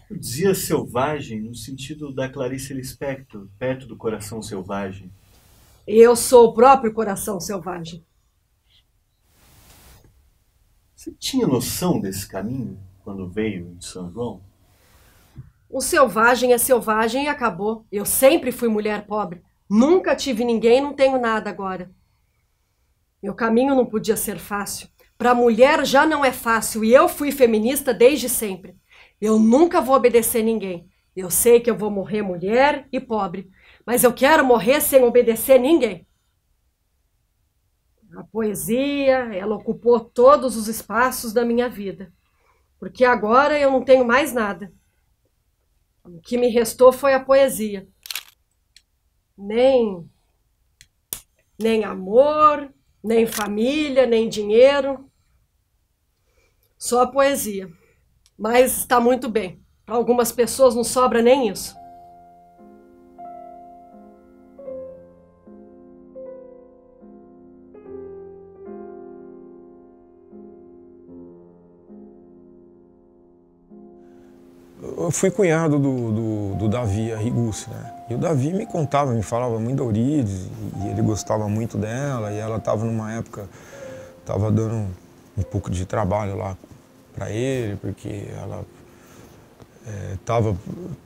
Eu dizia selvagem no sentido da Clarice Lispector, perto do coração selvagem. Eu sou o próprio coração selvagem. Você tinha noção desse caminho quando veio de São João? O selvagem é selvagem e acabou. Eu sempre fui mulher pobre. Nunca tive ninguém, não tenho nada agora. Meu caminho não podia ser fácil. Para a mulher já não é fácil e eu fui feminista desde sempre. Eu nunca vou obedecer ninguém. Eu sei que eu vou morrer mulher e pobre, mas eu quero morrer sem obedecer ninguém. A poesia, ela ocupou todos os espaços da minha vida, porque agora eu não tenho mais nada. O que me restou foi a poesia. Nem amor, nem família, nem dinheiro. Só a poesia. Mas está muito bem. Para algumas pessoas não sobra nem isso. fui cunhado do Davi Arrigussi, né? E o Davi me contava, me falava muito da Eurídice, e ele gostava muito dela, e ela estava numa época, estava dando um pouco de trabalho lá para ele, porque ela estava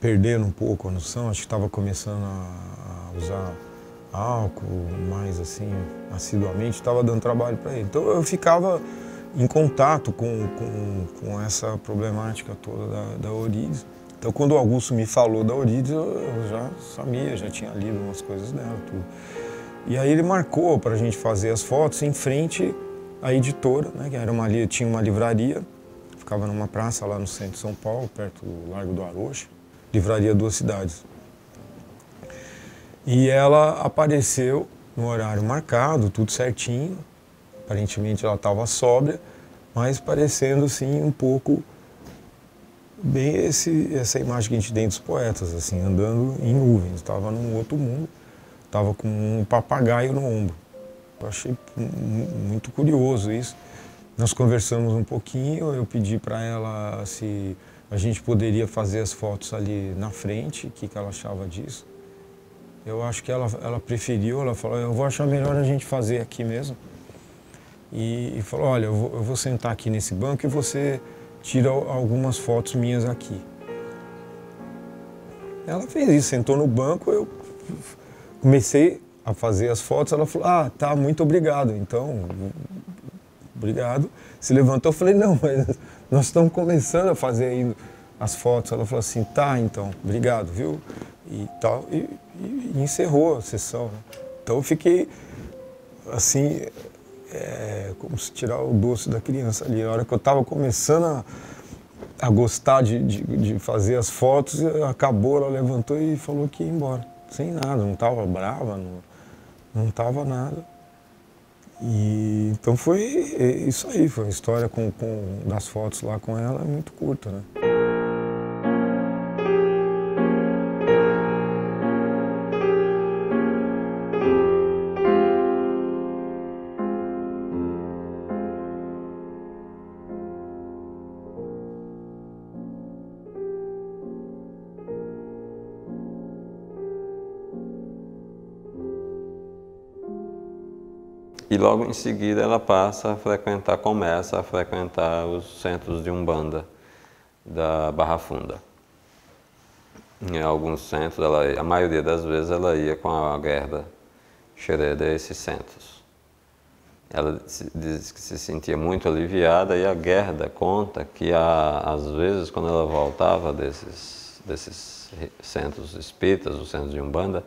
perdendo um pouco a noção, acho que estava começando a usar álcool mais assim, assiduamente, estava dando trabalho para ele. Então eu ficava em contato com essa problemática toda da Eurídice. Então quando o Augusto me falou da Eurídice, eu já sabia, já tinha lido umas coisas dela, tudo. E aí ele marcou para a gente fazer as fotos em frente à editora, né, que era tinha uma livraria, ficava numa praça lá no centro de São Paulo, perto do Largo do Arocho, livraria Duas Cidades. E ela apareceu no horário marcado, tudo certinho. Aparentemente ela estava sóbria, mas parecendo assim um pouco bem essa imagem que a gente tem dos poetas, assim, andando em nuvens. Estava num outro mundo, estava com um papagaio no ombro. Eu achei muito curioso isso. Nós conversamos um pouquinho, eu pedi para ela se a gente poderia fazer as fotos ali na frente, o que ela achava disso. Eu acho que ela preferiu, ela falou, eu vou achar melhor a gente fazer aqui mesmo. E falou, olha, eu vou sentar aqui nesse banco e você tira algumas fotos minhas aqui. Ela fez isso, sentou no banco, eu comecei a fazer as fotos, ela falou, ah, tá, muito obrigado. Então, obrigado. Se levantou, eu falei, não, mas nós estamos começando a fazer aí as fotos. Ela falou assim, tá, então, obrigado, viu? E tal, e encerrou a sessão, né? Então eu fiquei, assim, como se tirar o doce da criança ali. A hora que eu estava começando a gostar de fazer as fotos, acabou, ela levantou e falou que ia embora. Sem nada, não estava brava, não estava nada. E então foi isso aí, foi a história das fotos lá com ela, é muito curta, né? E logo em seguida ela começa a frequentar os centros de Umbanda da Barra Funda. Em alguns centros, a maioria das vezes ela ia com a Gerda Xereda a esses centros. Ela diz que se sentia muito aliviada e a Gerda conta que às vezes quando ela voltava desses centros espíritas, os centros de Umbanda,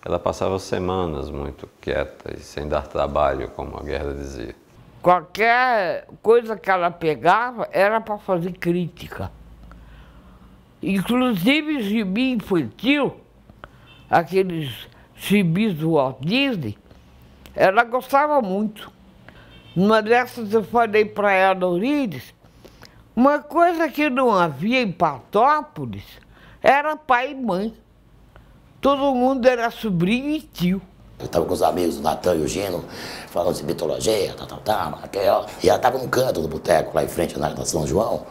ela passava semanas muito quieta e sem dar trabalho, como a Gerda dizia. Qualquer coisa que ela pegava era para fazer crítica. Inclusive gibi infantil, aqueles gibis do Walt Disney, ela gostava muito. Numa dessas eu falei para ela, Eurídice, uma coisa que não havia em Patópolis era pai e mãe. Todo mundo era sobrinho e tio. Eu estava com os amigos, o Natan e o Gino, falando de mitologia, e ela estava num canto do boteco, lá em frente, na São João,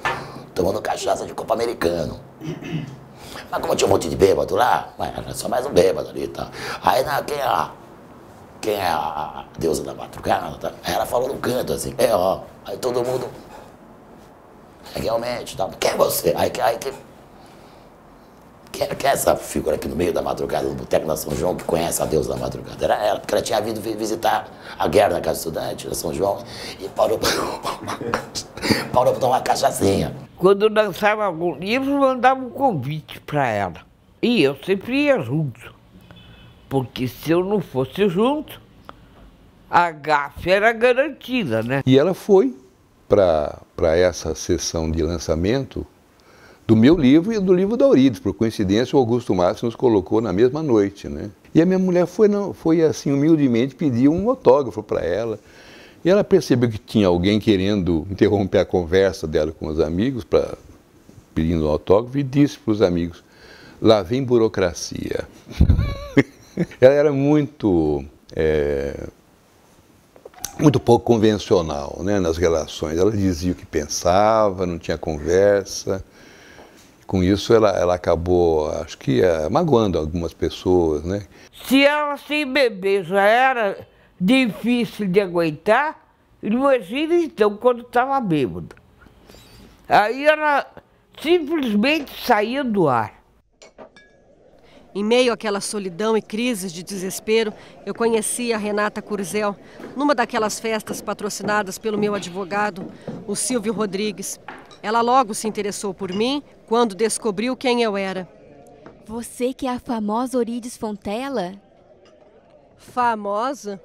tomando cachaça de copo americano. Mas como tinha um monte de bêbado lá, era só mais um bêbado ali e tal. Aí, quem é a deusa da madrugada? Tá? Aí ela falou no canto, assim, aí todo mundo, realmente, tá? Quem é você? Quem é essa figura aqui no meio da madrugada, no boteco da São João, que conhece a deusa da madrugada? Era ela, porque ela tinha vindo visitar a Gerda na casa estudante da São João e parou para tomar uma cachaçinha. Quando lançava algum livro, mandava um convite para ela. E eu sempre ia junto, porque se eu não fosse junto, a gafe era garantida, né? E ela foi para essa sessão de lançamento do meu livro e do livro da Eurídice. Por coincidência, o Augusto Márcio nos colocou na mesma noite, né? E a minha mulher foi assim, humildemente, pedir um autógrafo para ela. E ela percebeu que tinha alguém querendo interromper a conversa dela com os amigos, pedindo um autógrafo, e disse para os amigos, lá vem burocracia. Ela era muito pouco convencional, né, nas relações. Ela dizia o que pensava, não tinha conversa. Com isso, ela acabou, acho que, magoando algumas pessoas, né? Se ela sem beber já era difícil de aguentar, imagina então quando estava bêbada. Aí ela simplesmente saía do ar. Em meio àquela solidão e crises de desespero, eu conheci a Renata Curzel numa daquelas festas patrocinadas pelo meu advogado, o Silvio Rodrigues. Ela logo se interessou por mim quando descobriu quem eu era. Você que é a famosa Eurídice Fontela? Famosa?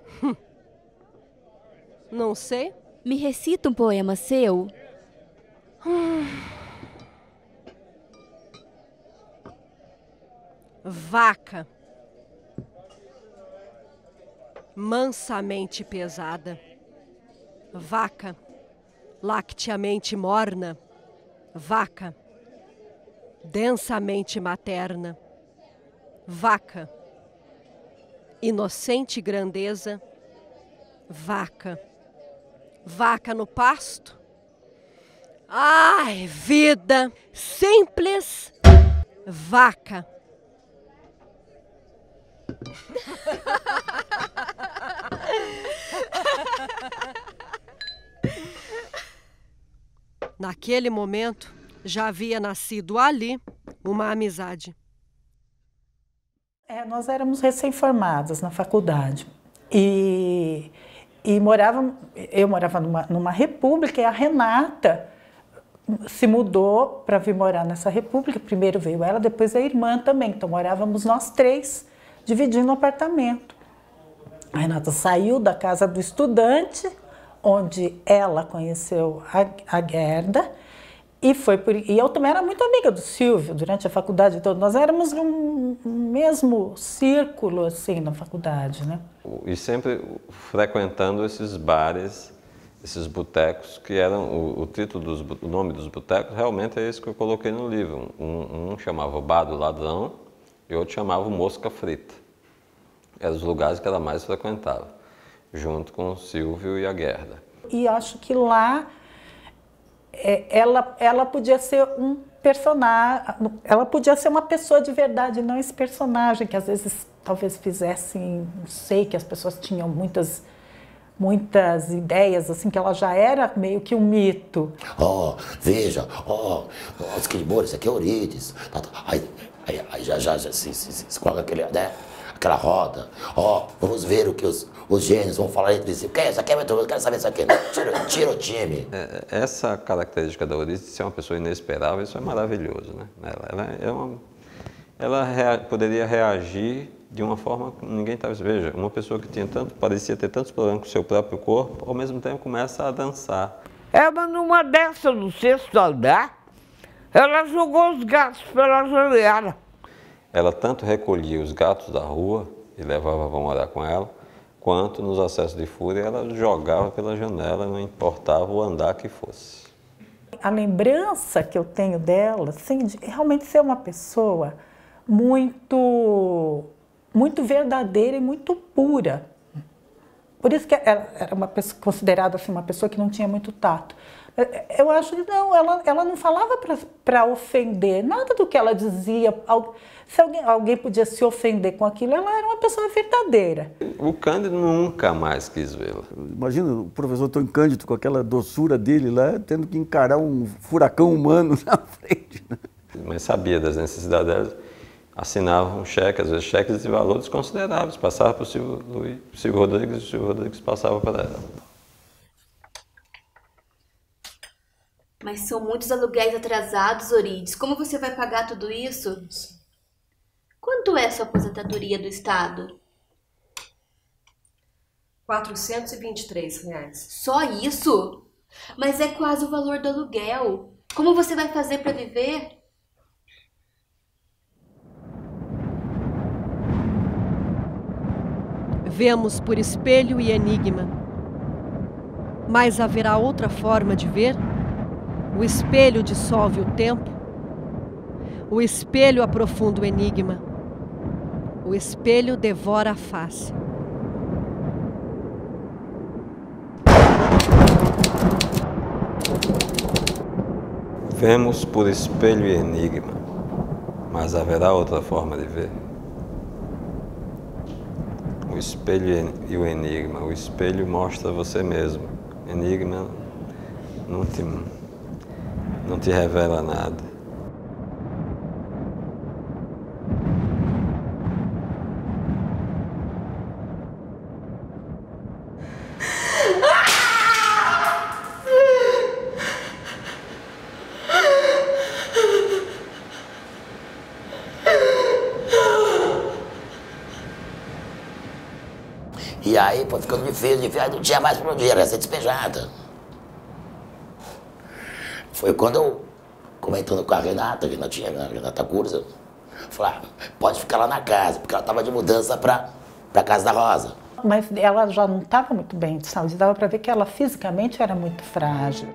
Não sei. Me recita um poema seu? Vaca, mansamente pesada. Vaca, lacteamente morna. Vaca, densamente materna. Vaca, inocente grandeza. Vaca, vaca no pasto. Ai, vida simples. Vaca. Naquele momento, já havia nascido ali uma amizade. Nós éramos recém-formadas na faculdade e eu morava numa república e a Renata se mudou para vir morar nessa república. Primeiro veio ela, depois a irmã também. Então morávamos nós três, dividindo o apartamento. A Renata saiu da casa do estudante, onde ela conheceu a Gerda, e eu também era muito amiga do Silvio durante a faculdade toda. Nós éramos um mesmo círculo assim na faculdade, né? E sempre frequentando esses bares, esses botecos, que eram o nome dos botecos realmente é esse que eu coloquei no livro. Um chamava o Bar do Ladrão e outro chamava o Mosca Frita. Eram os lugares que ela mais frequentava, junto com o Silvio e a Gerda. E acho que lá ela podia ser um personagem, ela podia ser uma pessoa de verdade, não esse personagem que às vezes talvez fizessem, não sei, que as pessoas tinham muitas ideias, assim, que ela já era meio que um mito. Veja, nossa, que demora, isso aqui é Eurídice. Aí já se coloca aquele, né? Aquela roda, vamos ver o que os gênios vão falar entre si. Quem é isso aqui? Eu quero saber isso aqui. Tira o time. Essa característica da Eurídice, de ser uma pessoa inesperável, isso é maravilhoso, né? Ela poderia reagir de uma forma que ninguém estava... Veja, uma pessoa que parecia ter tantos problemas com o seu próprio corpo, ao mesmo tempo começa a dançar. Mas numa dessa, no 6º andar, ela jogou os gatos pela janela. Ela tanto recolhia os gatos da rua e levava para morar com ela, quanto nos acessos de fúria ela jogava pela janela, não importava o andar que fosse. A lembrança que eu tenho dela, assim, de realmente ser uma pessoa muito verdadeira e muito pura. Por isso que ela era considerada assim, uma pessoa que não tinha muito tato. Eu acho que não, ela não falava para ofender, nada do que ela dizia. Se alguém podia se ofender com aquilo, ela era uma pessoa verdadeira. O Cândido nunca mais quis vê-la. Imagina o professor Antônio Cândido com aquela doçura dele lá, tendo que encarar um furacão humano na frente. Mas sabia das necessidades delas, assinava um cheque, às vezes cheques de valores consideráveis, passava para o Silvio Rodrigues e o Silvio Rodrigues passava para ela. Mas são muitos aluguéis atrasados, Eurídice. Como você vai pagar tudo isso? Quanto é sua aposentadoria do Estado? R$ 423. Só isso? Mas é quase o valor do aluguel. Como você vai fazer para viver? Vemos por espelho e enigma. Mas haverá outra forma de ver? O espelho dissolve o tempo. O espelho aprofunda o enigma. O espelho devora a face. Vemos por espelho e enigma, mas haverá outra forma de ver? O espelho e o enigma. O espelho mostra você mesmo. Enigma não te revela nada. E aí foi ficando difícil, aí não tinha mais para onde ir, era ser despejada. Foi quando eu, comentando com a Renata Curza, falei, pode ficar lá na casa, porque ela estava de mudança para casa da Rosa. Mas ela já não estava muito bem de saúde, dava para ver que ela fisicamente era muito frágil.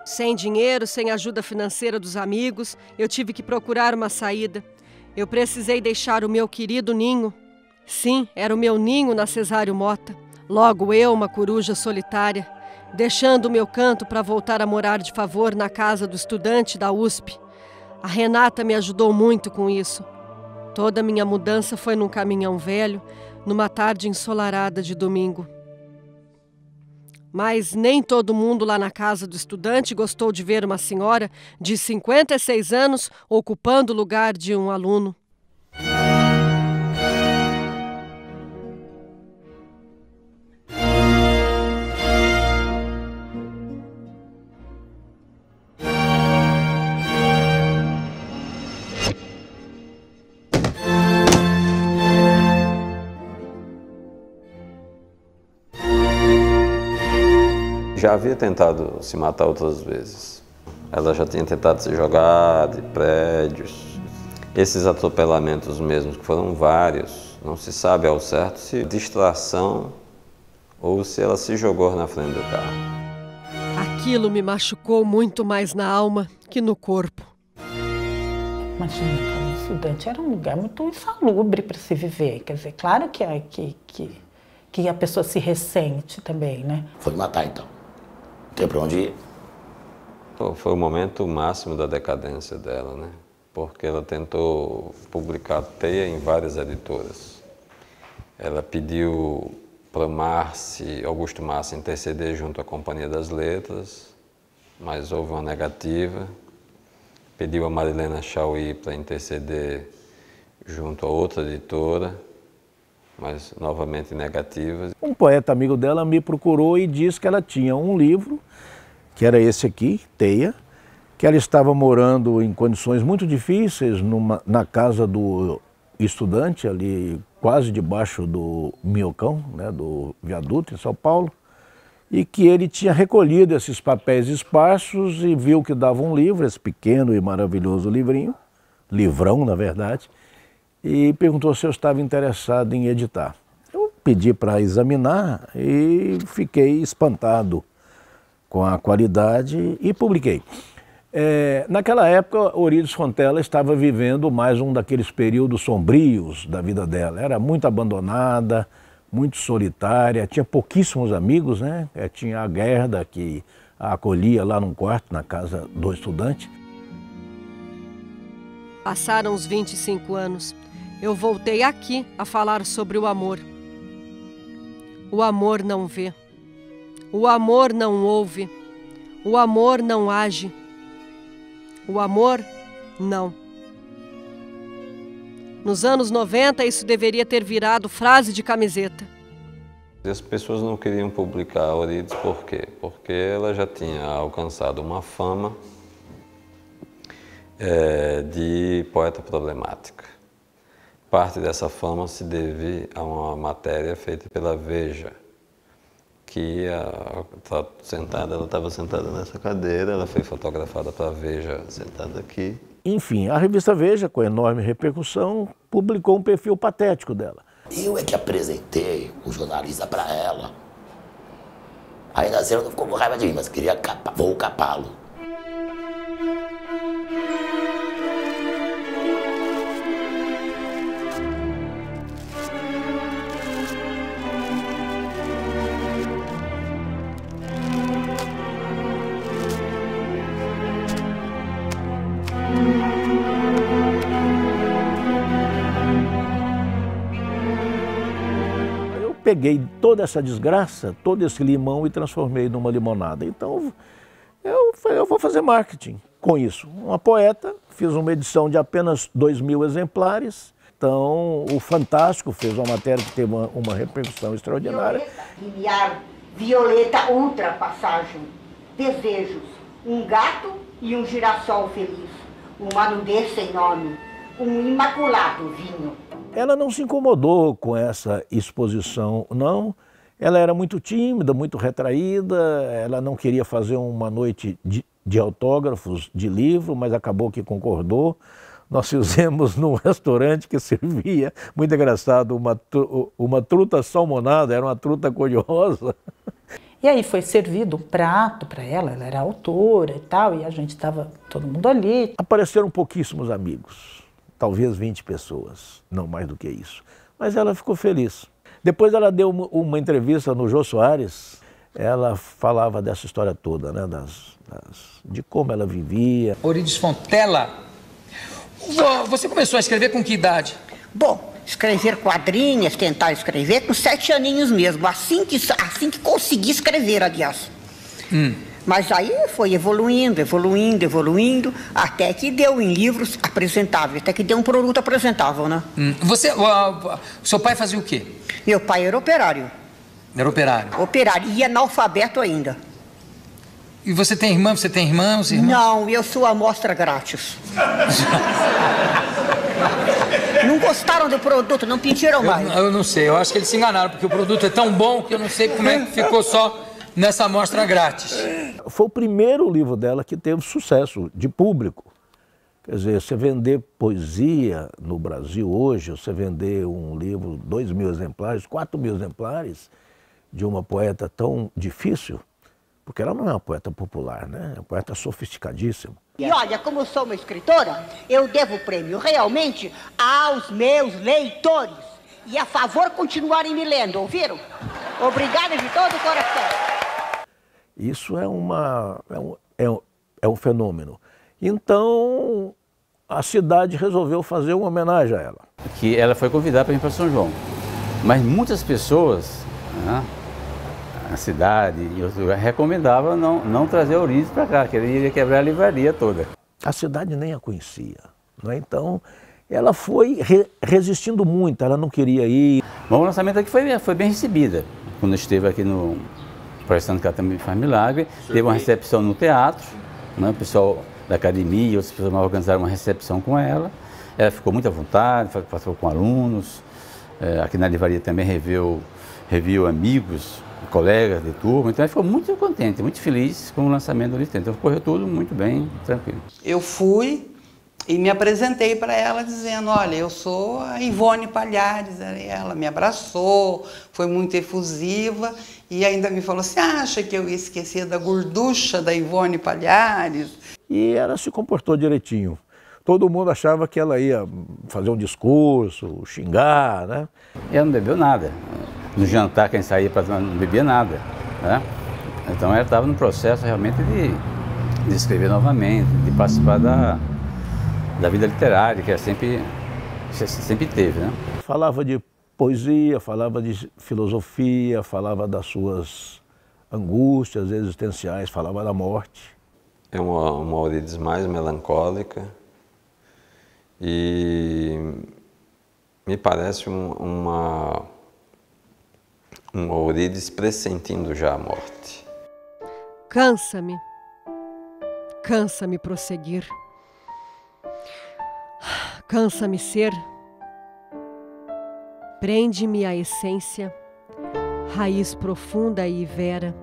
Sem dinheiro, sem ajuda financeira dos amigos, eu tive que procurar uma saída. Eu precisei deixar o meu querido ninho. Sim, era o meu ninho na Cesário Mota. Logo eu, uma coruja solitária, deixando o meu canto para voltar a morar de favor na casa do estudante da USP. A Renata me ajudou muito com isso. Toda a minha mudança foi num caminhão velho, numa tarde ensolarada de domingo. Mas nem todo mundo lá na casa do estudante gostou de ver uma senhora de 56 anos ocupando o lugar de um aluno. Já havia tentado se matar outras vezes. Ela já tinha tentado se jogar de prédios. Esses atropelamentos mesmos, que foram vários, não se sabe ao certo se distração ou se ela se jogou na frente do carro. Aquilo me machucou muito mais na alma que no corpo. Imagina, cada estudante era um lugar muito insalubre para se viver. Quer dizer, claro que a pessoa se ressente também, né? Foi matar, então. Não tem pra onde ir. Foi o momento máximo da decadência dela, né? Porque ela tentou publicar Teia em várias editoras. Ela pediu para Augusto Marci interceder junto à Companhia das Letras, mas houve uma negativa. Pediu a Marilena Chauí para interceder junto a outra editora, mas novamente negativas. Um poeta amigo dela me procurou e disse que ela tinha um livro, que era esse aqui, Teia, que ela estava morando em condições muito difíceis na casa do estudante, ali quase debaixo do Minhocão, né, do viaduto em São Paulo, e que ele tinha recolhido esses papéis esparsos e viu que dava um livro, esse pequeno e maravilhoso livrinho, livrão na verdade, e perguntou se eu estava interessado em editar. Eu pedi para examinar e fiquei espantado com a qualidade e publiquei. Naquela época, Eurídice Fontella estava vivendo mais um daqueles períodos sombrios da vida dela. Era muito abandonada, muito solitária, tinha pouquíssimos amigos, né? Tinha a Gerda, que a acolhia lá num quarto, na casa do estudante. Passaram os 25 anos. Eu voltei aqui a falar sobre o amor. O amor não vê. O amor não ouve. O amor não age. O amor, não. Nos anos 90, isso deveria ter virado frase de camiseta. As pessoas não queriam publicar a Eurídice, por quê? Porque ela já tinha alcançado uma fama de poeta problemática. Parte dessa fama se deve a uma matéria feita pela Veja, que ela estava sentada nessa cadeira, ela foi fotografada para a Veja sentada aqui. Enfim, a revista Veja, com enorme repercussão, publicou um perfil patético dela. Eu é que apresentei o jornalista para ela. Ainda assim ela não ficou com raiva de mim, mas queria vou capá-lo. peguei toda essa desgraça, todo esse limão e transformei numa limonada. Então, eu vou fazer marketing com isso. Uma poeta, fiz uma edição de apenas 2.000 exemplares. Então, o Fantástico fez uma matéria que teve uma repercussão extraordinária. Limiar, Violeta, Ultrapassagem, Desejos, um gato e um girassol feliz, uma nudez sem nome, um imaculado vinho. Ela não se incomodou com essa exposição, não. Ela era muito tímida, muito retraída, ela não queria fazer uma noite de autógrafos de livro, mas acabou que concordou. Nós fizemos num restaurante que servia, muito engraçado, uma truta salmonada, era uma truta cor-de-rosa. E aí foi servido um prato para ela era autora e tal, e a gente estava todo mundo ali. Apareceram pouquíssimos amigos, talvez 20 pessoas, não mais do que isso. Mas ela ficou feliz. Depois ela deu uma entrevista no Jô Soares, ela falava dessa história toda, né, de como ela vivia. Eurídice Fontella, você começou a escrever com que idade? Bom, escrever quadrinhos, tentar escrever com 7 aninhos mesmo, assim que consegui escrever, aliás. Mas aí foi evoluindo, até que deu em livros apresentáveis, até que deu um produto apresentável, né? Seu pai fazia o quê? Meu pai era operário. Era operário? Operário, e analfabeto ainda. E você tem irmã? Você tem irmãos? Não, eu sou amostra grátis. Não gostaram do produto, não pediram mais. Eu não sei, eu acho que eles se enganaram, porque o produto é tão bom que eu não sei como é que ficou só nessa amostra grátis. Foi o primeiro livro dela que teve sucesso de público. Quer dizer, você vender poesia no Brasil hoje, você vender um livro, 2.000 exemplares, 4.000 exemplares, de uma poeta tão difícil, porque ela não é uma poeta popular, né? É uma poeta sofisticadíssima. E olha, como eu sou uma escritora, eu devo o prêmio realmente aos meus leitores. E a favor continuarem me lendo, ouviram? Obrigada de todo o coração. Isso é um fenômeno. Então, a cidade resolveu fazer uma homenagem a ela. Que ela foi convidada para ir para São João. Mas muitas pessoas, né, a cidade e outros lugares, recomendavam não trazer a Eurídice para cá, que ele iria quebrar a livraria toda. A cidade nem a conhecia, né? Então ela foi resistindo muito, ela não queria ir. Bom, o lançamento aqui foi bem recebida. Quando esteve aqui no Prestando que ela também faz milagre, teve uma recepção no teatro, né? O pessoal da academia, outras pessoas organizaram uma recepção com ela. Ela ficou muito à vontade, passou com alunos. Aqui na livraria também reviu amigos, colegas de turma, então ela ficou muito contente, muito feliz com o lançamento do livro. Então correu tudo muito bem, tranquilo. Eu fui e me apresentei para ela dizendo, olha, eu sou a Ivone Palhares. Ela me abraçou, foi muito efusiva e ainda me falou, você acha que eu ia esquecer da gorducha da Ivone Palhares? E ela se comportou direitinho. Todo mundo achava que ela ia fazer um discurso, xingar, né? Ela não bebeu nada. No jantar, quem saía para não bebia nada, né? Então ela estava no processo realmente de escrever novamente, de participar da vida literária, que ela sempre teve, né? Falava de poesia, falava de filosofia, falava das suas angústias existenciais, falava da morte. É uma Eurídice mais melancólica e me parece uma Eurídice pressentindo já a morte. Cansa-me prosseguir, cansa-me ser, prende-me a essência, raiz profunda e vera,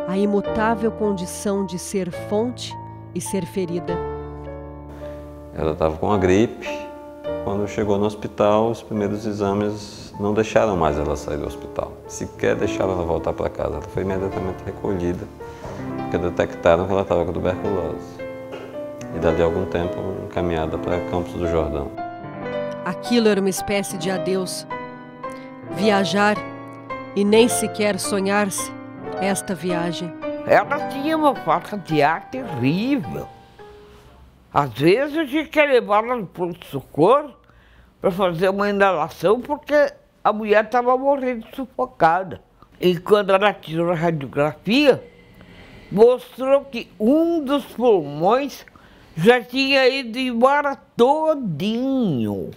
a imutável condição de ser fonte e ser ferida. Ela estava com a gripe. Quando chegou no hospital, os primeiros exames não deixaram mais ela sair do hospital. Sequer deixaram ela voltar para casa. Ela foi imediatamente recolhida, porque detectaram que ela estava com tuberculose. E dali a algum tempo, encaminhada para Campos do Jordão. Aquilo era uma espécie de adeus. Viajar e nem sequer sonhar-se esta viagem. Ela tinha uma falta de ar terrível. Às vezes eu tinha que levá-la no pronto-socorro para fazer uma inalação, porque a mulher estava morrendo sufocada. E quando ela tirou a radiografia, mostrou que um dos pulmões já tinha ido embora todinho.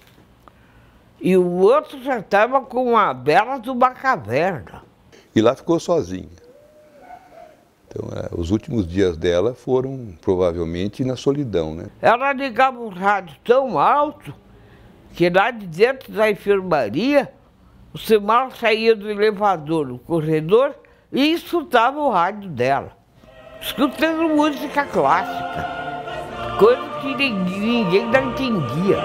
E o outro já estava com uma bela de uma caverna. E lá ficou sozinha. Então, os últimos dias dela foram provavelmente na solidão, né? Ela ligava um rádio tão alto que lá de dentro da enfermaria, você mal saía do elevador, no corredor, e escutava o rádio dela. Escutando música clássica, coisa que ninguém não entendia.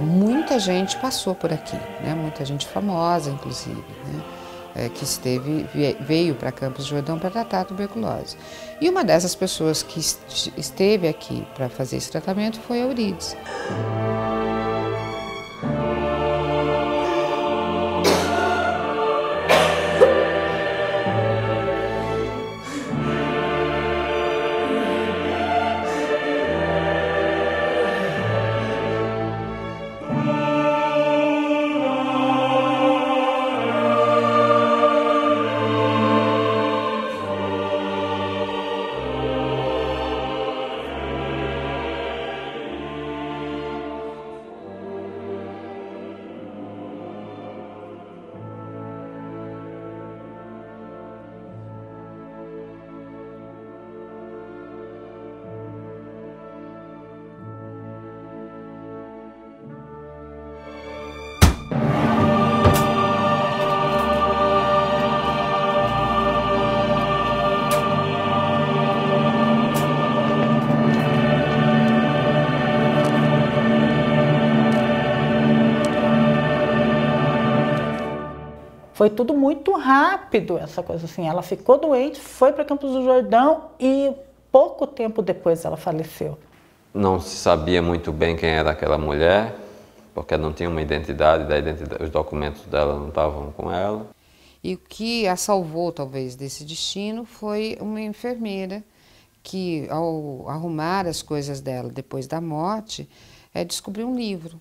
Muita gente passou por aqui, né? Muita gente famosa, inclusive, né? Que veio para Campos do Jordão para tratar a tuberculose. E uma dessas pessoas que esteve aqui para fazer esse tratamento foi a Eurides. Foi tudo muito rápido, essa coisa assim. Ela ficou doente, foi para Campos do Jordão e pouco tempo depois ela faleceu. Não se sabia muito bem quem era aquela mulher, porque não tinha uma identidade, os documentos dela não estavam com ela. E o que a salvou, talvez, desse destino foi uma enfermeira que, ao arrumar as coisas dela depois da morte, descobriu um livro.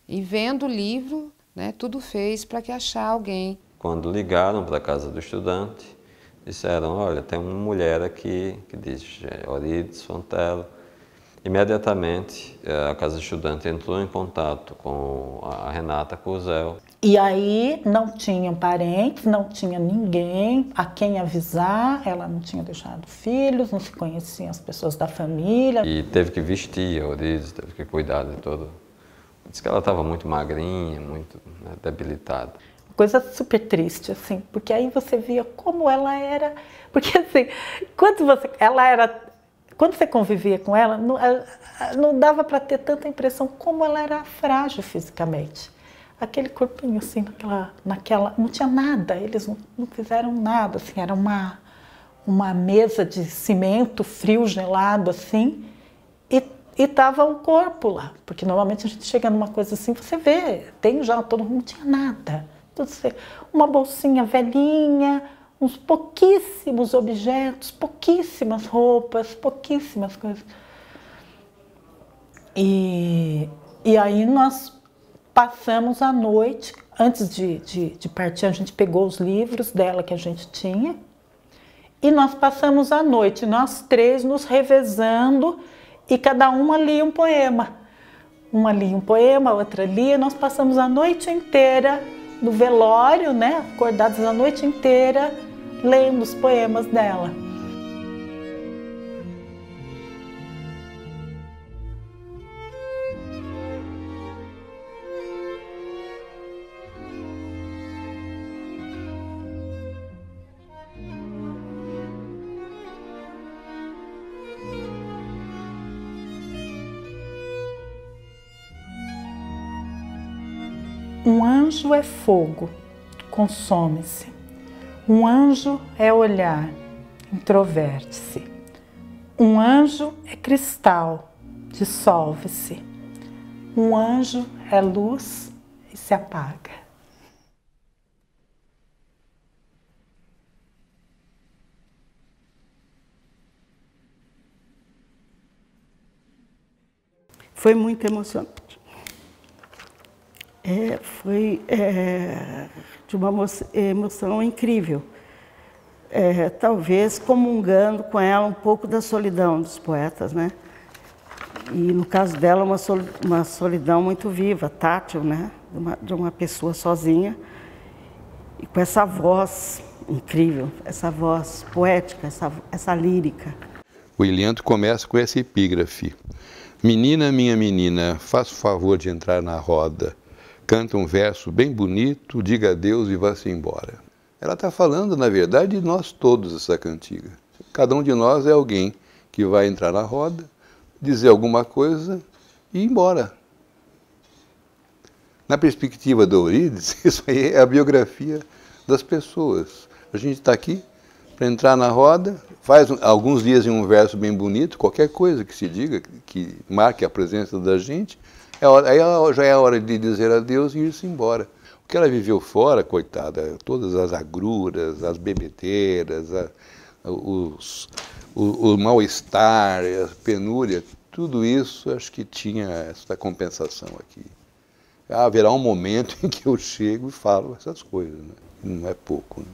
E vendo o livro, né, tudo fez para que achar alguém. Quando ligaram para a casa do estudante, disseram, olha, tem uma mulher aqui que diz Eurides Fontela. Imediatamente, a casa do estudante entrou em contato com a Renata Curzel. E aí não tinham parentes, não tinha ninguém a quem avisar, ela não tinha deixado filhos, não se conheciam as pessoas da família. E teve que vestir a Eurides, teve que cuidar de todo. Diz que ela estava muito magrinha, muito, né, debilitada. Coisa super triste, assim, porque aí você via como ela era. Porque assim, quando você convivia com ela, não dava para ter tanta impressão como ela era frágil fisicamente. Aquele corpinho assim, naquela não tinha nada, eles não fizeram nada, assim, era uma mesa de cimento frio, gelado, assim, e tava o corpo lá, porque normalmente a gente chega numa coisa assim, você vê, tem já, todo mundo não tinha nada, tudo assim, uma bolsinha velhinha, uns pouquíssimos objetos, pouquíssimas roupas, pouquíssimas coisas. E aí nós passamos a noite, antes de partir, a gente pegou os livros dela que a gente tinha, e nós passamos a noite, nós três nos revezando, e cada uma lia um poema. Uma lia um poema, outra lia, nós passamos a noite inteira no velório, né, acordados a noite inteira, lendo os poemas dela. Um anjo é fogo, consome-se. Um anjo é olhar, introverte-se. Um anjo é cristal, dissolve-se. Um anjo é luz e se apaga. Foi muito emocionante. Foi de uma emoção incrível. Talvez comungando com ela um pouco da solidão dos poetas, né? E no caso dela, uma solidão muito viva, tátil, né? De uma pessoa sozinha e com essa voz incrível, essa voz poética, essa lírica. O Elianto começa com essa epígrafe. Menina, minha menina, faça o favor de entrar na roda. Canta um verso bem bonito, diga adeus e vá-se embora. Ela está falando, na verdade, de nós todos, essa cantiga. Cada um de nós é alguém que vai entrar na roda, dizer alguma coisa e ir embora. Na perspectiva do Eurídice, isso aí é a biografia das pessoas. A gente está aqui para entrar na roda, faz alguns dias em um verso bem bonito, qualquer coisa que se diga, que marque a presença da gente, aí já é a hora de dizer adeus e ir-se embora. O que ela viveu fora, coitada, todas as agruras, as bebedeiras, o mal-estar, a penúria, tudo isso acho que tinha essa compensação aqui. Haverá um momento em que eu chego e falo essas coisas, né? Não é pouco, né?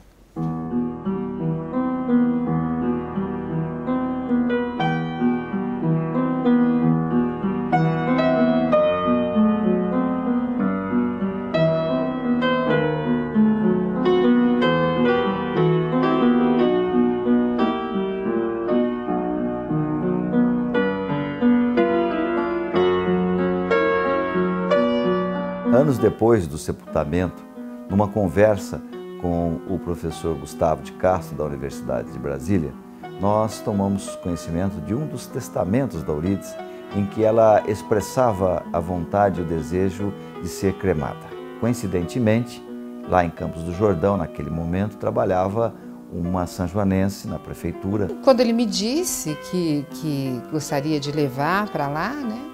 Anos depois do sepultamento, numa conversa com o professor Gustavo de Castro, da Universidade de Brasília, nós tomamos conhecimento de um dos testamentos da Eurídice, em que ela expressava a vontade e o desejo de ser cremada. Coincidentemente, lá em Campos do Jordão, naquele momento, trabalhava uma sanjoanense na prefeitura. Quando ele me disse que gostaria de levar para lá, né?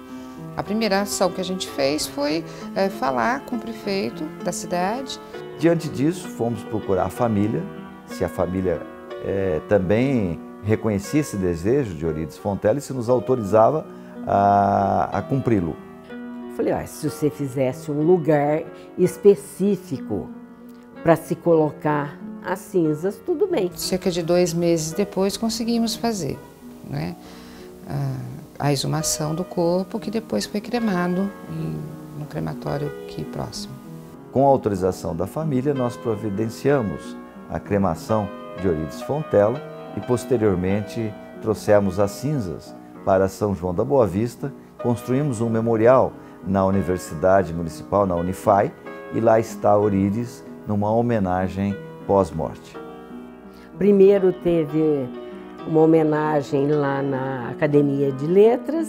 A primeira ação que a gente fez foi falar com o prefeito da cidade. Diante disso, fomos procurar a família, se a família também reconhecia esse desejo de Eurídice Fontela e se nos autorizava a cumpri-lo. Falei, se você fizesse um lugar específico para se colocar as cinzas, tudo bem. Cerca de 2 meses depois conseguimos fazer, né? A exumação do corpo, que depois foi cremado no crematório aqui próximo. Com a autorização da família, nós providenciamos a cremação de Eurídice Fontela e, posteriormente, trouxemos as cinzas para São João da Boa Vista, construímos um memorial na Universidade Municipal, na Unifai, e lá está Eurídice numa homenagem pós-morte. Primeiro teve uma homenagem lá na Academia de Letras,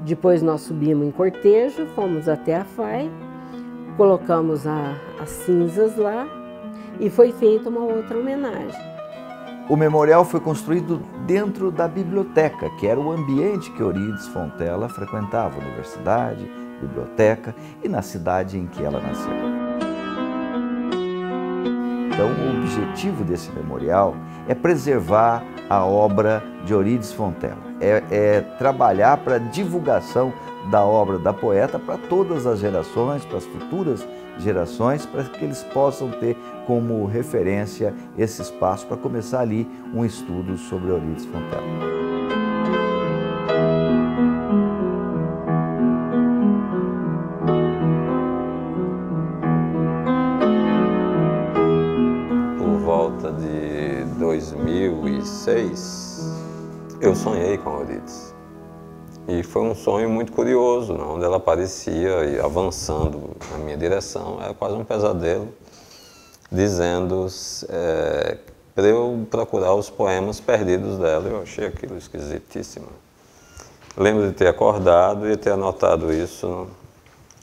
depois nós subimos em cortejo, fomos até a FAI, colocamos as cinzas lá e foi feita uma outra homenagem. O memorial foi construído dentro da biblioteca, que era o ambiente que Eurídice Fontela frequentava, universidade, biblioteca e na cidade em que ela nasceu. Então, o objetivo desse memorial é preservar a obra de Eurídice Fontela, é trabalhar para a divulgação da obra da poeta para todas as gerações, para as futuras gerações, para que eles possam ter como referência esse espaço para começar ali um estudo sobre Eurídice Fontela. Por volta de 2006, eu sonhei com a Eurídice. E foi um sonho muito curioso, onde ela aparecia e avançando na minha direção, era quase um pesadelo, dizendo para eu procurar os poemas perdidos dela. Eu achei aquilo esquisitíssimo. Lembro de ter acordado e ter anotado isso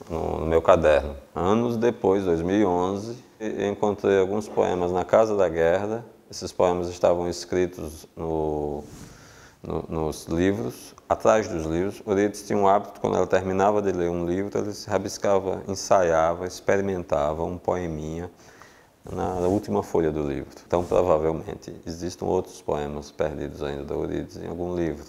no meu caderno. Anos depois, 2011, eu encontrei alguns poemas na Casa da Guerda. Esses poemas estavam escritos nos livros, atrás dos livros. Eurídice tinha um hábito, quando ela terminava de ler um livro, ela se rabiscava, ensaiava, experimentava um poeminha na última folha do livro. Então, provavelmente, existem outros poemas perdidos ainda da Eurídice em algum livro.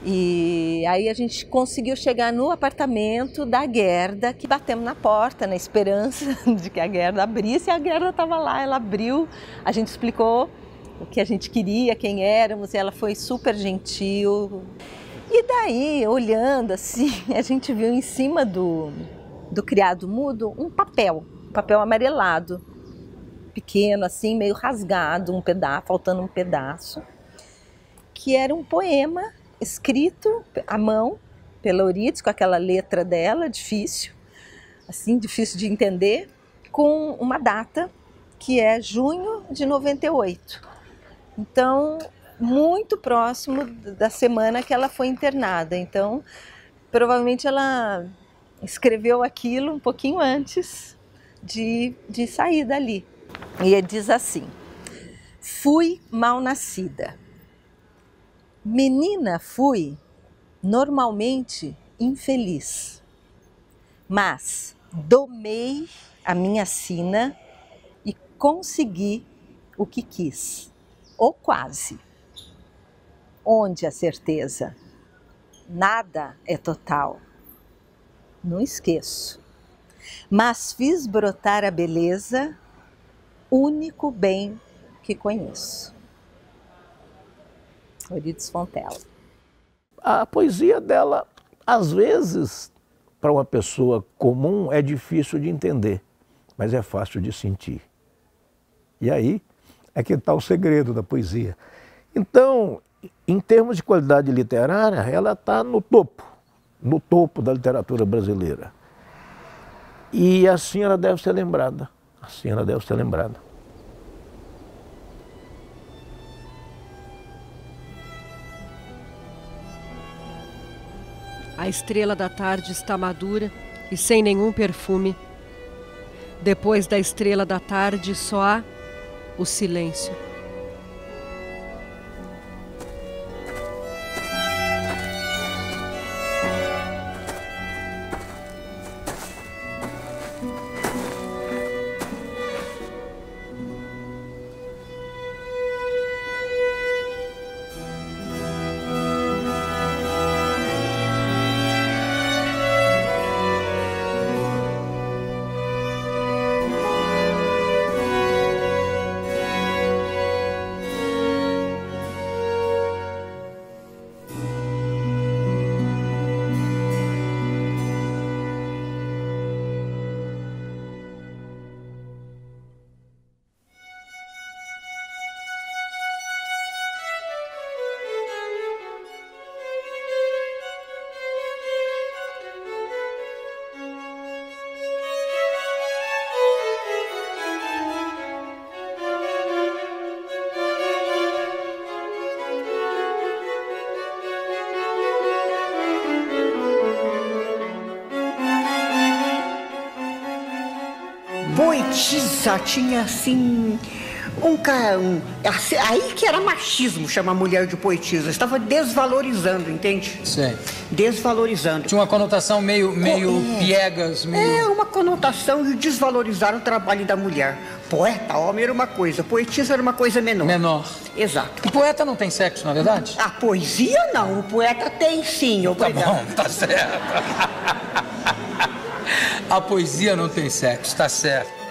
E aí a gente conseguiu chegar no apartamento da Gerda, que batemos na porta, na esperança de que a Gerda abrisse, e a Gerda estava lá, ela abriu, a gente explicou o que a gente queria, quem éramos, e ela foi super gentil. E daí, olhando assim, a gente viu em cima do criado mudo um papel amarelado, pequeno assim, meio rasgado, faltando um pedaço, que era um poema escrito à mão pela Eurídice, com aquela letra dela, difícil de entender, com uma data que é junho de 98. Então, muito próximo da semana que ela foi internada. Então, provavelmente ela escreveu aquilo um pouquinho antes de sair dali. E ele diz assim: fui mal nascida. Menina fui, normalmente infeliz, mas domei a minha sina e consegui o que quis, ou quase. Onde a certeza? Nada é total. Não esqueço. Mas fiz brotar a beleza, único bem que conheço. Eurídice Fontela. A poesia dela, às vezes, para uma pessoa comum, é difícil de entender, mas é fácil de sentir. E aí é que está o segredo da poesia. Então, em termos de qualidade literária, ela está no topo da literatura brasileira. E assim ela deve ser lembrada, assim ela deve ser lembrada. A estrela da tarde está madura e sem nenhum perfume. Depois da estrela da tarde só há o silêncio. Poetisa tinha assim aí que era machismo chamar mulher de poetisa. Estava desvalorizando, entende? Sim. Desvalorizando. Tinha uma conotação meio piegas. Uma conotação de desvalorizar o trabalho da mulher. Poeta, homem era uma coisa, poetisa era uma coisa menor. Menor. Exato. E poeta não tem sexo, na é verdade? A poesia não, o poeta tem sim. Obrigado. Tá bom, tá certo. A poesia não tem sexo, tá certo.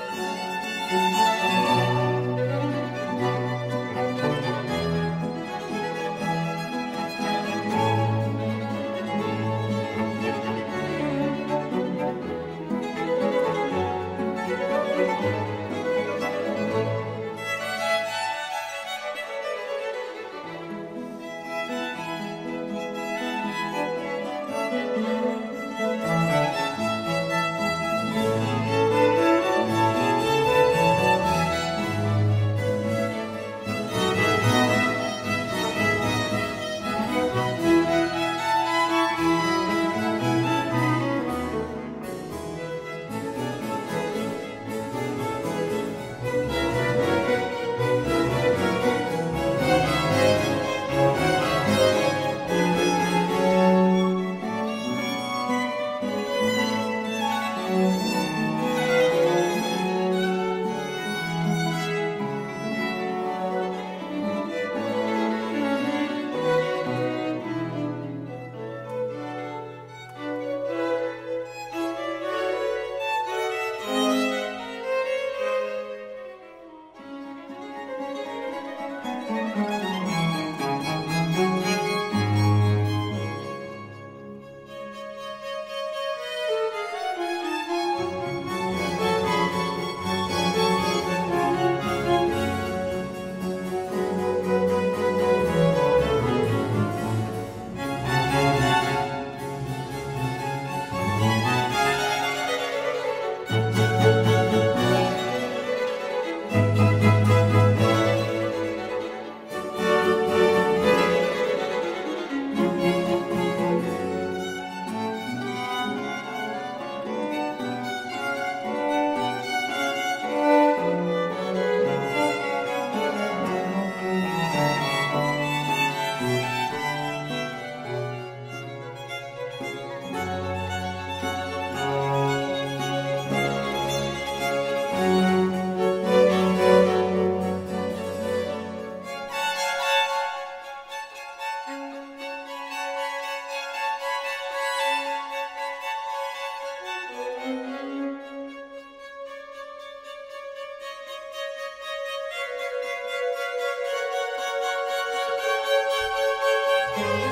Música